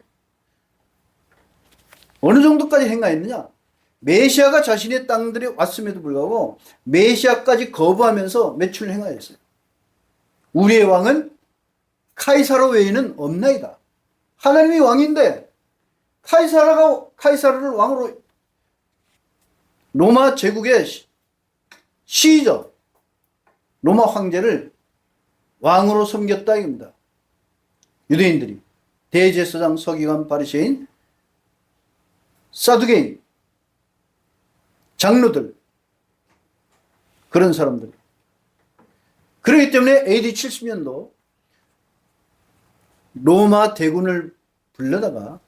어느 정도까지 행하였느냐? 메시아가 자신의 땅들에 왔음에도 불구하고 메시아까지 거부하면서 매출을 행하였어요. 우리의 왕은 카이사로 외에는 없나이다. 하나님이 왕인데 카이사르를 왕으로 로마 제국의 시저 로마 황제를 왕으로 섬겼다 이겁니다. 유대인들이 대제사장 서기관 바리새인 사두개인 장로들 그런 사람들. 그렇기 때문에 AD 70년도 로마 대군을 불러다가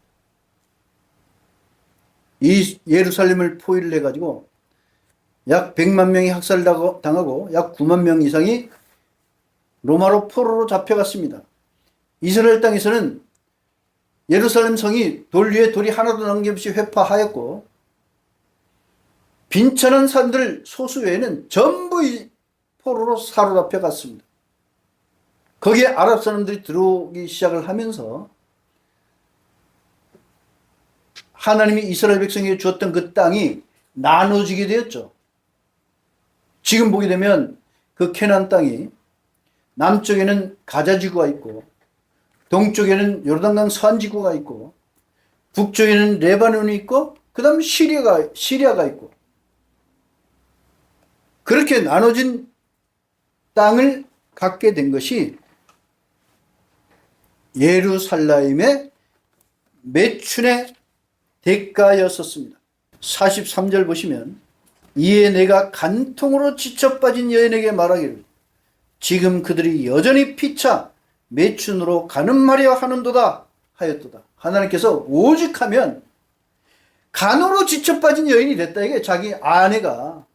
이 예루살렘을 포위를 해가지고 약 100만 명이 학살당하고 약 9만 명 이상이 로마로 포로로 잡혀갔습니다. 이스라엘 땅에서는 예루살렘 성이 돌 위에 돌이 하나도 남김없이 회파하였고 빈천한 산들 소수 외에는 전부 포로로 사로잡혀 갔습니다. 거기에 아랍 사람들이 들어오기 시작을 하면서 하나님이 이스라엘 백성에게 주었던 그 땅이 나눠지게 되었죠. 지금 보게 되면 그 캐나안 땅이 남쪽에는 가자 지구가 있고 동쪽에는 요르단강 서안지구가 있고 북쪽에는 레바논이 있고 그 다음 시리아가 있고 그렇게 나눠진 땅을 갖게 된 것이 예루살렘의 매춘의 대가였었습니다. 43절 보시면 이에 내가 간통으로 지쳐 빠진 여인에게 말하기를 지금 그들이 여전히 피차 매춘으로 간음하려 하는도다 하였도다. 하나님께서 오직하면 간으로 지쳐 빠진 여인이 됐다. 이게 자기 아내가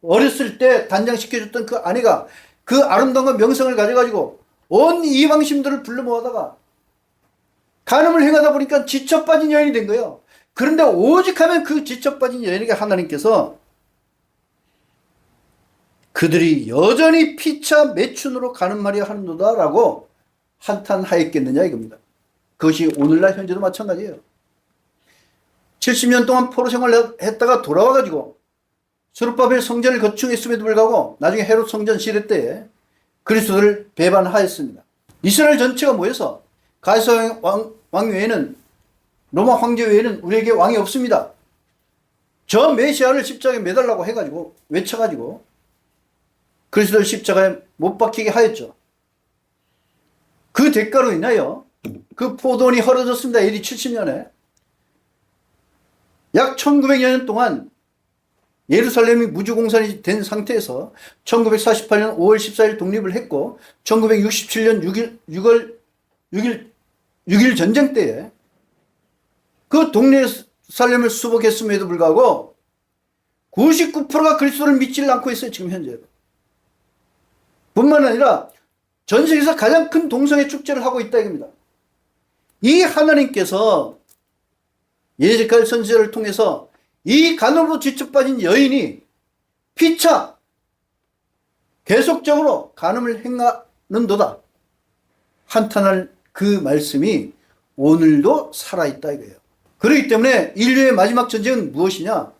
어렸을 때 단장시켜줬던 그 아내가 그 아름다움과 명성을 가져가지고 온 이방신들을 불러 모아다가 간음을 행하다 보니까 지쳐 빠진 여인이 된 거예요. 그런데 오직하면 그 지쳐 빠진 여인에게 하나님께서 그들이 여전히 피차 매춘으로 간음하려 하는도다 라고 한탄하였겠느냐 이겁니다. 그것이 오늘날 현재도 마찬가지예요. 70년 동안 포로 생활을 했다가 돌아와가지고 스룹바벨 성전을 건축했음에도 불구하고 나중에 헤롯 성전 시대 때에 그리스도를 배반하였습니다. 이스라엘 전체가 모여서 가이사 왕 외에는 로마 황제 외에는 우리에게 왕이 없습니다. 저 메시아를 십자가에 매달라고 해가지고 외쳐가지고 그리스도를 십자가에 못 박히게 하였죠. 그 대가로 인하여 그 포도원이 헐어졌습니다. AD 70년에 약 1900년 동안 예루살렘이 무주공산이 된 상태에서 1948년 5월 14일 독립을 했고 1967년 6일 전쟁 때에 그 동예루살렘을 수복했음에도 불구하고 99%가 그리스도를 믿지를 않고 있어요. 지금 현재도. 뿐만 아니라 전 세계에서 가장 큰 동성애 축제를 하고 있다 이겁니다. 이 하나님께서 예지칼 선지자를 통해서 이 간음으로 지쳐빠진 여인이 피차 계속적으로 간음을 행하는도다 한탄할 그 말씀이 오늘도 살아있다 이거예요. 그렇기 때문에 인류의 마지막 전쟁은 무엇이냐?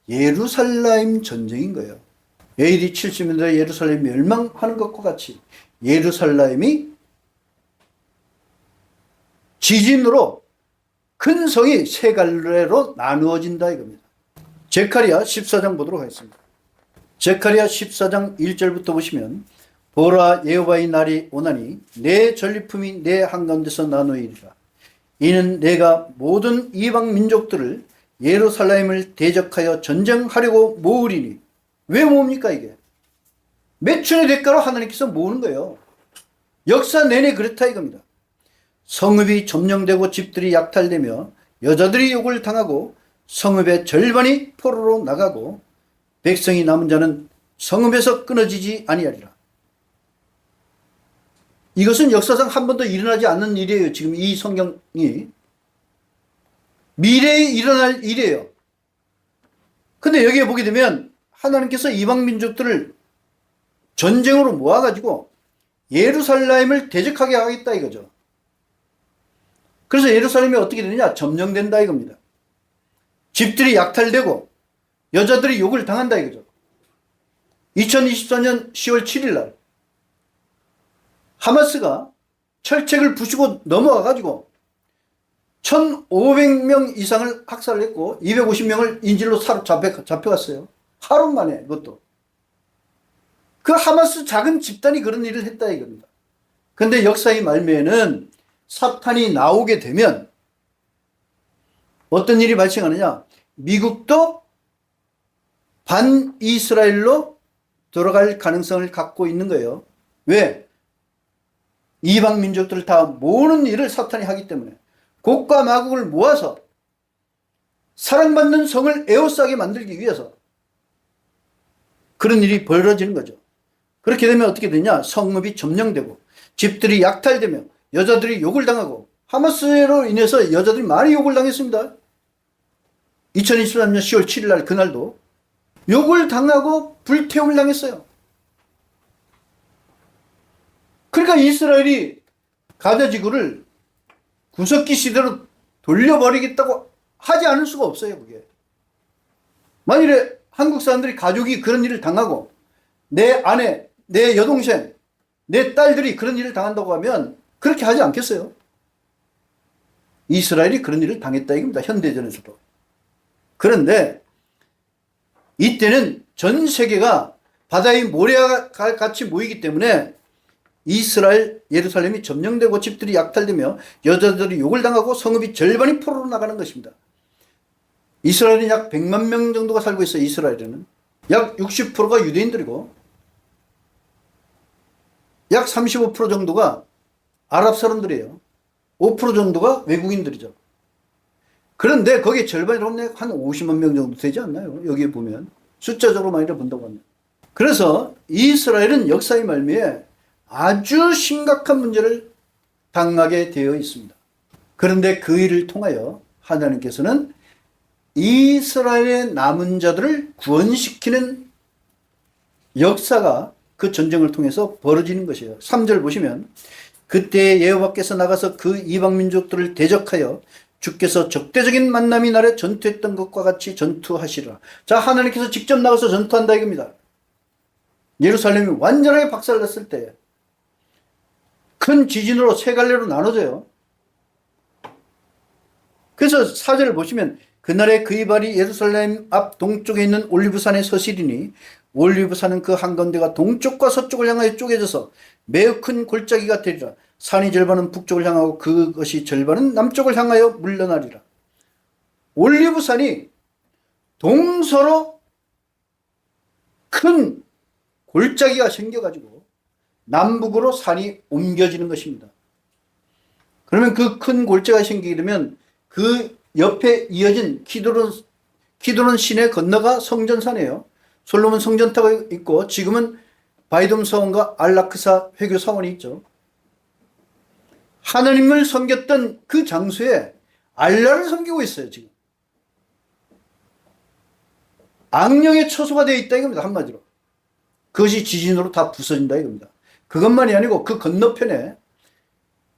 예루살렘 전쟁인 거예요. AD 70년대에 예루살렘이 멸망하는 것과 같이 예루살렘이 지진으로 큰 성이 세 갈래로 나누어진다 이겁니다. 제카리아 14장 보도록 하겠습니다. 제카리아 14장 1절부터 보시면 보라, 여호와의 날이 오나니 내 전리품이 내 한가운데서 나누이리라. 이는 내가 모든 이방 민족들을 예루살렘을 대적하여 전쟁하려고 모으리니. 왜 모읍니까 이게? 매춘의 대가로 하나님께서 모으는 거예요. 역사 내내 그렇다 이겁니다. 성읍이 점령되고 집들이 약탈되며 여자들이 욕을 당하고 성읍의 절반이 포로로 나가고 백성이 남은 자는 성읍에서 끊어지지 아니하리라. 이것은 역사상 한 번도 일어나지 않는 일이에요. 지금 이 성경이 미래에 일어날 일이에요. 근데 여기에 보게 되면 하나님께서 이방 민족들을 전쟁으로 모아가지고 예루살렘을 대적하게 하겠다 이거죠. 그래서 예루살렘이 어떻게 되느냐? 점령된다 이겁니다. 집들이 약탈되고 여자들이 욕을 당한다 이거죠. 2024년 10월 7일 날 하마스가 철책을 부수고 넘어와가지고 1,500명 이상을 학살을 했고 250명을 인질로 잡혀갔어요. 하루 만에 그것도. 그 하마스 작은 집단이 그런 일을 했다 이겁니다. 근데 역사의 말미에는 사탄이 나오게 되면 어떤 일이 발생하느냐? 미국도 반이스라엘로 돌아갈 가능성을 갖고 있는 거예요. 왜? 이방 민족들을 다 모으는 일을 사탄이 하기 때문에 곡과 마곡을 모아서 사랑받는 성을 에워싸게 만들기 위해서 그런 일이 벌어지는 거죠. 그렇게 되면 어떻게 되냐? 성읍이 점령되고 집들이 약탈되며 여자들이 욕을 당하고 하마스로 인해서 여자들이 많이 욕을 당했습니다. 2023년 10월 7일 날 그날도 욕을 당하고 불태움을 당했어요. 그러니까 이스라엘이 가자 지구를 구석기 시대로 돌려버리겠다고 하지 않을 수가 없어요. 그게 만일에 한국 사람들이 가족이 그런 일을 당하고 내 아내, 내 여동생, 내 딸들이 그런 일을 당한다고 하면 그렇게 하지 않겠어요? 이스라엘이 그런 일을 당했다 이겁니다. 현대전에서도. 그런데 이때는 전 세계가 바다의 모래와 같이 모이기 때문에 이스라엘 예루살렘이 점령되고 집들이 약탈되며 여자들이 욕을 당하고 성읍이 절반이 포로로 나가는 것입니다. 이스라엘은 약 100만 명 정도가 살고 있어요. 이스라엘에는 약 60%가 유대인들이고 약 35% 정도가 아랍 사람들이에요. 5% 정도가 외국인들이죠. 그런데 거기에 절반이라고 하면 한 50만 명 정도 되지 않나요? 여기에 보면 숫자적으로 많이 본다고 하면. 그래서 이스라엘은 역사의 말미에 아주 심각한 문제를 당하게 되어 있습니다. 그런데 그 일을 통하여 하나님께서는 이스라엘의 남은 자들을 구원시키는 역사가 그 전쟁을 통해서 벌어지는 것이에요. 3절 보시면 그때 여호와께서 나가서 그 이방 민족들을 대적하여 주께서 적대적인 만남이 날에 전투했던 것과 같이 전투하시리라. 자, 하나님께서 직접 나가서 전투한다 이겁니다. 예루살렘이 완전하게 박살났을 때 큰 지진으로 세 갈래로 나눠져요. 그래서 4절을 보시면 그날에 그의 발이 예루살렘 앞 동쪽에 있는 올리브산에 서시리니 올리브산은 그 한가운데가 동쪽과 서쪽을 향하여 쪼개져서 매우 큰 골짜기가 되리라. 산이 절반은 북쪽을 향하고 그것이 절반은 남쪽을 향하여 물러나리라. 올리브산이 동서로 큰 골짜기가 생겨가지고 남북으로 산이 옮겨지는 것입니다. 그러면 그 큰 골짜기가 생기게 되면 그 옆에 이어진 키드론 시내 건너가 성전산이에요. 솔로몬 성전탑이 있고 지금은 바이돔 서원과 알라크사 회교 사원이 있죠. 하나님을 섬겼던 그 장소에 알라를 섬기고 있어요. 지금 악령의 처소가 되어 있다 이겁니다. 한마디로 그것이 지진으로 다 부서진다 이겁니다. 그것만이 아니고 그 건너편에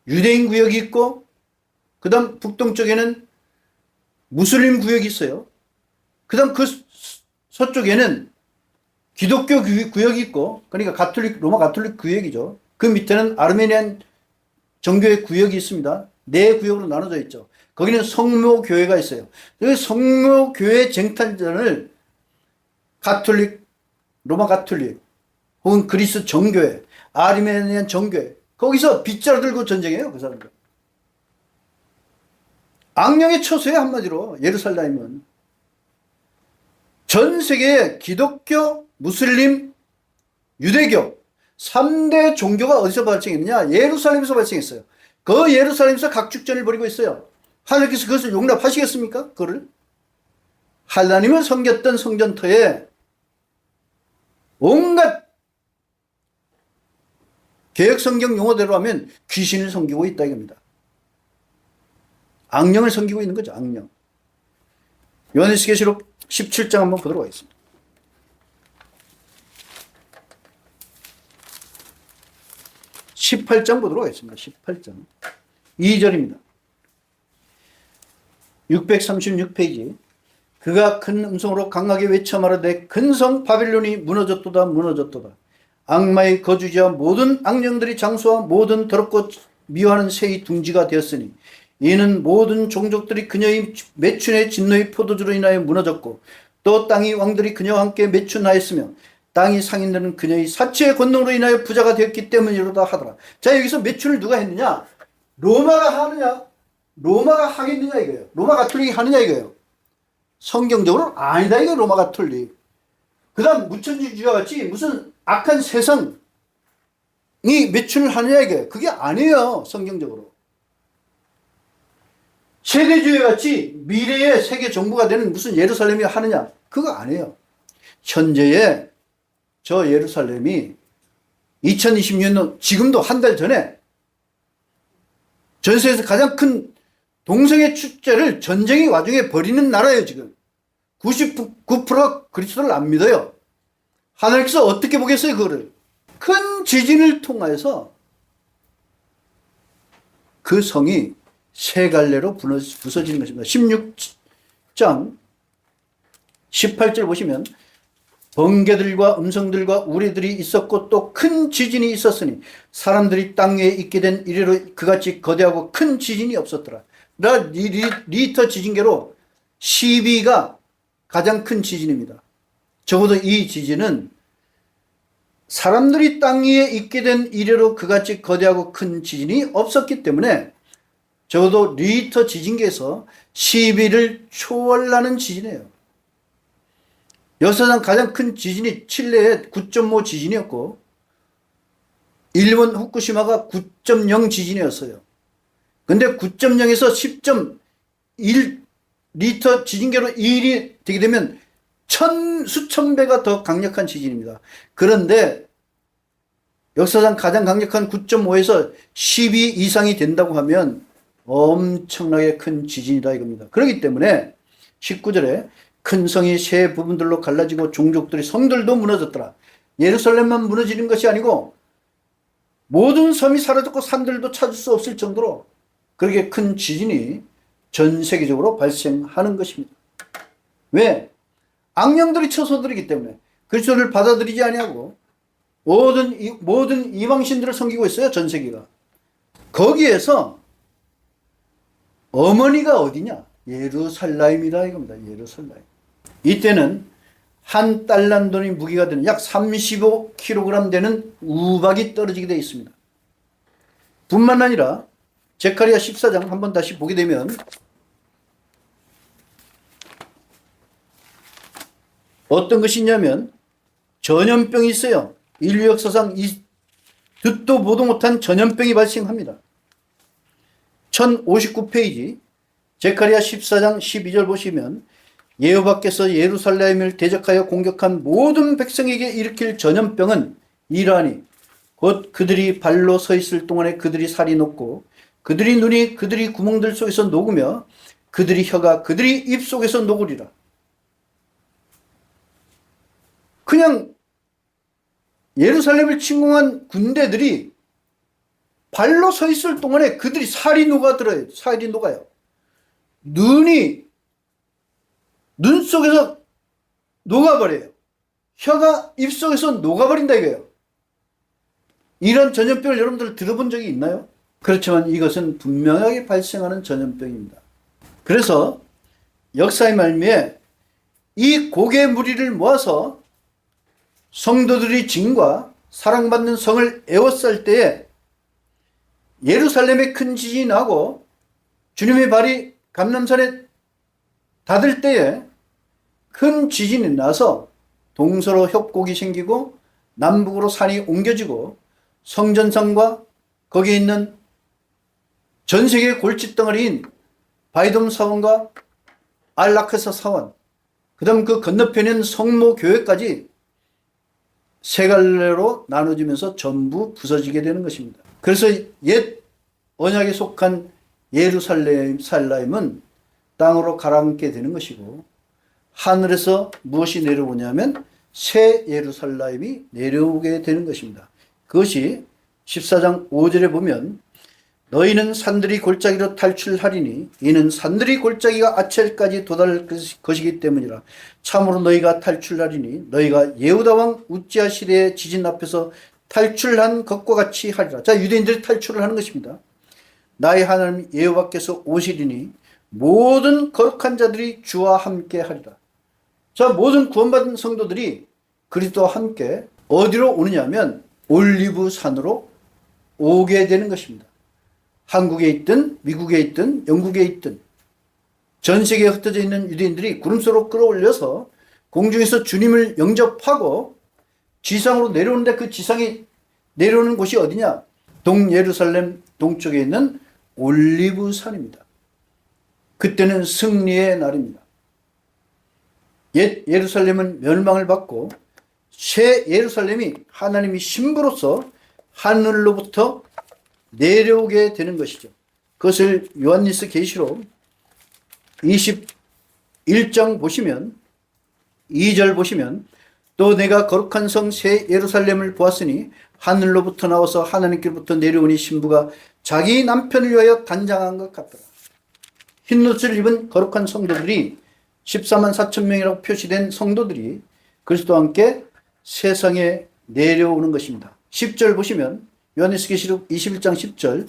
유대인 구역이 있고 그 다음 북동쪽에는 무슬림 구역이 있어요. 그 다음 그 서쪽에는 기독교 구역이 있고 그러니까 로마 가톨릭 구역이죠. 그 밑에는 아르메니안 정교회 구역이 있습니다. 네 구역으로 나눠져 있죠. 거기는 성모교회가 있어요. 그 성모교회 쟁탈전을 가톨릭, 로마 가톨릭 혹은 그리스 정교회 아르메니안 정교회. 거기서 빗자루 들고 전쟁해요, 그 사람들. 악령의 처소예요, 한마디로. 예루살렘은. 전 세계에 기독교, 무슬림, 유대교 3대 종교가 어디서 발생했느냐? 예루살렘에서 발생했어요. 그 예루살렘에서 각축전을 벌이고 있어요. 하나님께서 그것을 용납하시겠습니까? 그거를? 하나님을 섬겼던 성전터에 온갖 개혁성경 용어대로 하면 귀신을 섬기고 있다 이겁니다. 악령을 섬기고 있는 거죠. 악령. 요한계시록 17장 한번 보도록 하겠습니다. 18장 보도록 하겠습니다. 18장 2절입니다. 636페이지. 그가 큰 음성으로 강하게 외쳐 말하되 근성 바빌론이 무너졌도다 무너졌도다. 악마의 거주지와 모든 악령들이 장수와 모든 더럽고 미워하는 새의 둥지가 되었으니 이는 모든 종족들이 그녀의 매춘의 진노의 포도주로 인하여 무너졌고 또 땅의 왕들이 그녀와 함께 매춘하였으며 땅의 상인들은 그녀의 사치의 권능으로 인하여 부자가 되었기 때문이로다 하더라. 자, 여기서 매춘을 누가 했느냐? 로마가 하느냐? 로마가 하겠느냐 이거예요. 로마 가톨릭이 하느냐 이거예요. 성경적으로는 아니다 이거 로마 가톨릭. 그 다음 무천주의와 같이 무슨 악한 세상이 매춘을 하느냐 이게 그게 아니에요. 성경적으로. 세대주의 같이 미래의 세계 정부가 되는 무슨 예루살렘이 하느냐 그거 아니에요. 현재의 저 예루살렘이 2026년 지금도 한 달 전에 전 세계에서 가장 큰 동성애 축제를 전쟁의 와중에 벌이는 나라예요. 지금 99% 그리스도를 안 믿어요. 하나님께서 어떻게 보겠어요? 그거를 큰 지진을 통하여서 그 성이 세 갈래로 부서지는 것입니다. 16장 18절 보시면 번개들과 음성들과 우레들이 있었고 또 큰 지진이 있었으니 사람들이 땅 위에 있게 된 이래로 그같이 거대하고 큰 지진이 없었더라. 리터 지진계로 12가 가장 큰 지진입니다. 적어도 이 지진은 사람들이 땅 위에 있게 된 이래로 그같이 거대하고 큰 지진이 없었기 때문에 적어도 리터 지진계에서 12를 초월하는 지진이에요. 역사상 가장 큰 지진이 칠레의 9.5 지진이었고 일본 후쿠시마가 9.0 지진이었어요. 근데 9.0에서 10.1 리터 지진계로 1이 되게 되면 수천 배가 더 강력한 지진입니다. 그런데 역사상 가장 강력한 9.5에서 12 이상이 된다고 하면 엄청나게 큰 지진이다 이겁니다. 그렇기 때문에 19절에 큰 성이 세 부분들로 갈라지고 종족들이 성들도 무너졌더라. 예루살렘만 무너지는 것이 아니고 모든 섬이 사라졌고 산들도 찾을 수 없을 정도로 그렇게 큰 지진이 전 세계적으로 발생하는 것입니다. 왜? 악령들이 처소들이기 때문에 그리스도를 받아들이지 아니하고 모든 이방신들을 섬기고 있어요. 전 세계가. 거기에서 어머니가 어디냐? 예루살렘이다 이겁니다. 예루살렘. 이때는 한 달란 돈이 무게가 되는 약 35kg 되는 우박이 떨어지게 되어 있습니다. 뿐만 아니라 제카리아 14장 한번 다시 보게 되면 어떤 것이 있냐면 전염병이 있어요. 인류 역사상 듣도 보도 못한 전염병이 발생합니다. 1059페이지 제카리아 14장 12절 보시면 여호와께서 예루살렘을 대적하여 공격한 모든 백성에게 일으킬 전염병은 이러하니 곧 그들이 발로 서 있을 동안에 그들이 살이 녹고 그들이 눈이 그들이 구멍들 속에서 녹으며 그들이 혀가 그들이 입 속에서 녹으리라. 그냥 예루살렘을 침공한 군대들이 발로 서 있을 동안에 그들이 살이 녹아들어요. 살이 녹아요. 눈 속에서 녹아버려요. 혀가 입 속에서 녹아버린다 이거예요. 이런 전염병을 여러분들 들어본 적이 있나요? 그렇지만 이것은 분명하게 발생하는 전염병입니다. 그래서 역사의 말미에 이 고개 무리를 모아서 성도들의 진과 사랑받는 성을 에워쌀 때에 예루살렘에 큰 지진이 나고 주님의 발이 감람산에 닿을 때에 큰 지진이 나서 동서로 협곡이 생기고 남북으로 산이 옮겨지고 성전성과 거기에 있는 전 세계 골칫덩어리인 바이돔 사원과 알라크사 사원, 그 다음 그 건너편에 있는 성모교회까지 세 갈래로 나눠지면서 전부 부서지게 되는 것입니다. 그래서 옛 언약에 속한 예루살렘은 땅으로 가라앉게 되는 것이고, 하늘에서 무엇이 내려오냐면 새 예루살렘이 내려오게 되는 것입니다. 그것이 14장 5절에 보면 너희는 산들이 골짜기로 탈출하리니 이는 산들이 골짜기가 아첼까지 도달할 것이기 때문이라. 참으로 너희가 탈출하리니 너희가 예후다 왕 우찌야 시대의 지진 앞에서 탈출한 것과 같이 하리라. 자, 유대인들이 탈출을 하는 것입니다. 나의 하나님 여호와께서 오시리니 모든 거룩한 자들이 주와 함께 하리라. 자, 모든 구원받은 성도들이 그리스도와 함께 어디로 오느냐 하면 올리브 산으로 오게 되는 것입니다. 한국에 있든 미국에 있든 영국에 있든 전 세계에 흩어져 있는 유대인들이 구름수로 끌어올려서 공중에서 주님을 영접하고 지상으로 내려오는데, 그 지상에 내려오는 곳이 어디냐? 동예루살렘 동쪽에 있는 올리브 산입니다. 그때는 승리의 날입니다. 옛 예루살렘은 멸망을 받고 새 예루살렘이 하나님이 신부로서 하늘로부터 내려오게 되는 것이죠. 그것을 요한일서 계시록 21장 보시면 2절 보시면 또 내가 거룩한 성 새 예루살렘을 보았으니 하늘로부터 나와서 하나님께로부터 내려오니 신부가 자기 남편을 위하여 단장한 것 같더라. 흰옷을 입은 거룩한 성도들이 14만 4천 명이라고 표시된 성도들이 그리스도와 함께 세상에 내려오는 것입니다. 10절 보시면 요한일서 계시록 21장 10절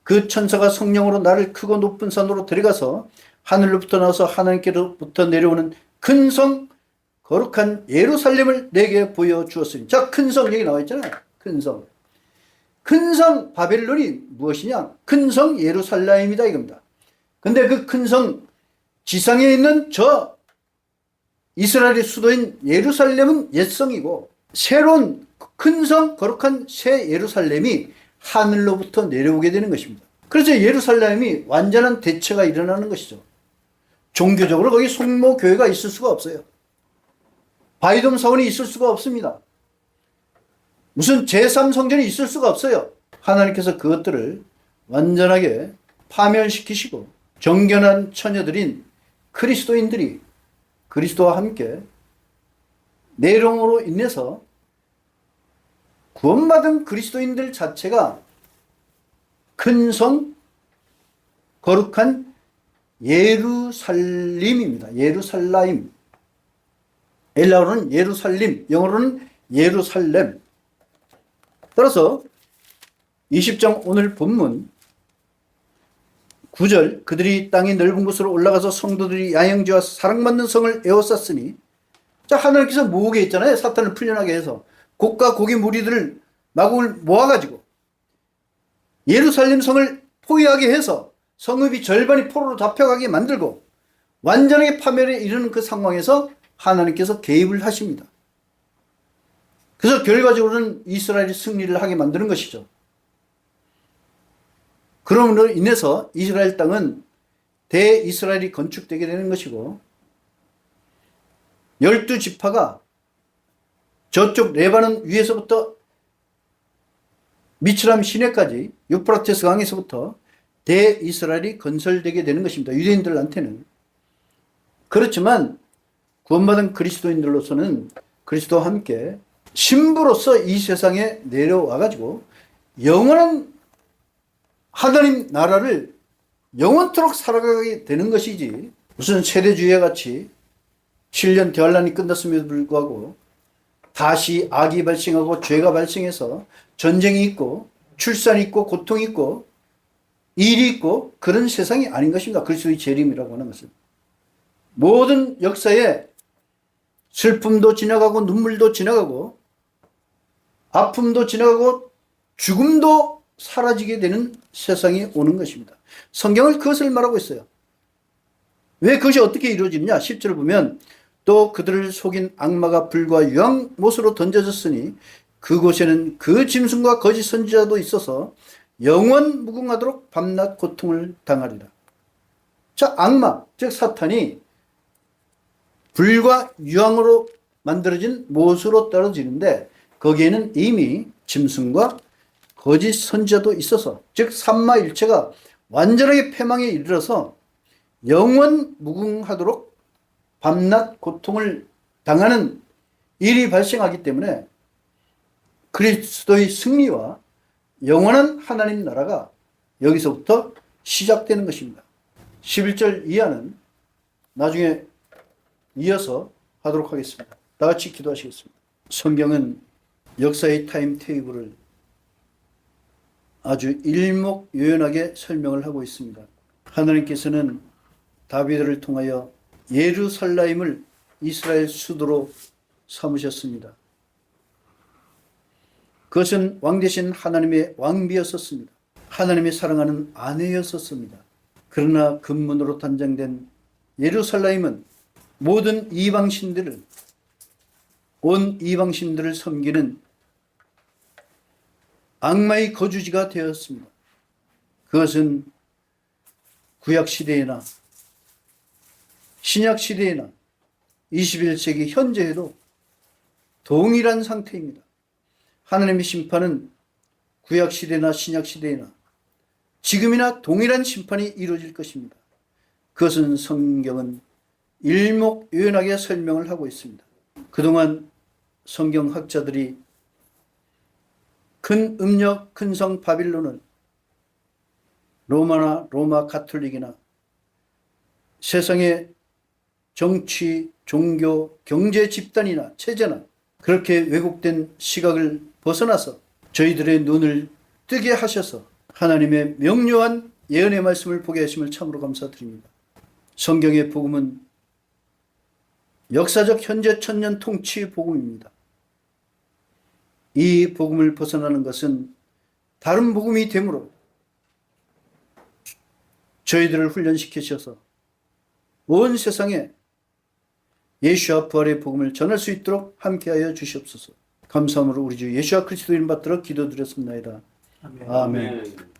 그 천사가 성령으로 나를 크고 높은 산으로 데려가서 하늘로부터 나와서 하나님께로부터 내려오는 큰 성 거룩한 예루살렘을 내게 보여주었으니. 자, 큰 성 여기 나와 있잖아요. 큰 성. 큰 성 바벨론이 무엇이냐? 큰 성 예루살렘이다 이겁니다. 근데 그 큰 성 지상에 있는 저 이스라엘의 수도인 예루살렘은 옛성이고, 새로운 큰 성 거룩한 새 예루살렘이 하늘로부터 내려오게 되는 것입니다. 그래서 예루살렘이 완전한 대체가 일어나는 것이죠. 종교적으로 거기 성모교회가 있을 수가 없어요. 바이돔 사원이 있을 수가 없습니다. 무슨 제3성전이 있을 수가 없어요. 하나님께서 그것들을 완전하게 파멸시키시고 정결한 처녀들인 그리스도인들이 그리스도와 함께 내롱으로 인해서 구원받은 그리스도인들 자체가 큰 성 거룩한 예루살림입니다. 예루살라임. 엘라어로는 예루살림, 영어로는 예루살렘. 따라서 20장 오늘 본문 9절 그들이 땅이 넓은 곳으로 올라가서 성도들이 야영지와 사랑받는 성을 에워쌌으니, 자, 하나님께서 모으게 했잖아요. 사탄을 풀려나게 해서 곡과 곡의 무리들을 마곡을 모아가지고 예루살렘 성을 포위하게 해서 성읍이 절반이 포로로 잡혀가게 만들고 완전하게 파멸에 이르는 그 상황에서 하나님께서 개입을 하십니다. 그래서 결과적으로는 이스라엘이 승리를 하게 만드는 것이죠. 그러므로 인해서 이스라엘 땅은 대이스라엘이 건축되게 되는 것이고, 12지파가 저쪽 레바논 위에서부터 미츠람 시내까지 유프라테스 강에서부터 대이스라엘이 건설되게 되는 것입니다. 유대인들한테는. 그렇지만 구원받은 그리스도인들로서는 그리스도와 함께 신부로서 이 세상에 내려와가지고 영원한 하나님 나라를 영원토록 살아가게 되는 것이지, 무슨 세대주의와 같이 7년 대환란이 끝났음에도 불구하고 다시 악이 발생하고 죄가 발생해서 전쟁이 있고 출산이 있고 고통이 있고 일이 있고 그런 세상이 아닌 것입니다. 그리스도의 재림이라고 하는 것은. 모든 역사에 슬픔도 지나가고 눈물도 지나가고 아픔도 지나가고 죽음도 사라지게 되는 세상이 오는 것입니다. 성경은 그것을 말하고 있어요. 왜 그것이 어떻게 이루어지느냐? 10절을 보면 또 그들을 속인 악마가 불과 유황못으로 던져졌으니 그곳에는 그 짐승과 거짓 선지자도 있어서 영원 무궁하도록 밤낮 고통을 당하리라. 자, 악마, 즉 사탄이 불과 유황으로 만들어진 못으로 떨어지는데 거기에는 이미 짐승과 거짓 선지자도 있어서, 즉 삼마일체가 완전하게 패망에 이르러서 영원 무궁하도록 밤낮 고통을 당하는 일이 발생하기 때문에 그리스도의 승리와 영원한 하나님 나라가 여기서부터 시작되는 것입니다. 11절 이하는 나중에 이어서 하도록 하겠습니다. 다 같이 기도하시겠습니다. 성경은 역사의 타임 테이블을 아주 일목요연하게 설명을 하고 있습니다. 하나님께서는 다윗을 통하여 예루살렘을 이스라엘 수도로 삼으셨습니다. 그것은 왕 대신 하나님의 왕비였었습니다. 하나님의 사랑하는 아내였었습니다. 그러나 근문으로 단장된 예루살렘은 모든 이방신들을, 온 이방신들을 섬기는 악마의 거주지가 되었습니다. 그것은 구약시대에나 신약시대에나 21세기 현재에도 동일한 상태입니다. 하나님의 심판은 구약시대나 신약시대에나 지금이나 동일한 심판이 이루어질 것입니다. 그것은 성경은 일목요연하게 설명을 하고 있습니다. 그동안 성경학자들이 큰 음력, 큰 성 바빌론을 로마나 로마 가톨릭이나 세상의 정치, 종교, 경제 집단이나 체제나 그렇게 왜곡된 시각을 벗어나서 저희들의 눈을 뜨게 하셔서 하나님의 명료한 예언의 말씀을 보게 하심을 참으로 감사드립니다. 성경의 복음은 역사적 현재 천년 통치의 복음입니다. 이 복음을 벗어나는 것은 다른 복음이 되므로 저희들을 훈련시키셔서 온 세상에 예수와 부활의 복음을 전할 수 있도록 함께하여 주시옵소서. 감사함으로 우리 주 예수와 그리스도 이름 받들어 기도드렸습니다. 아멘. 아멘.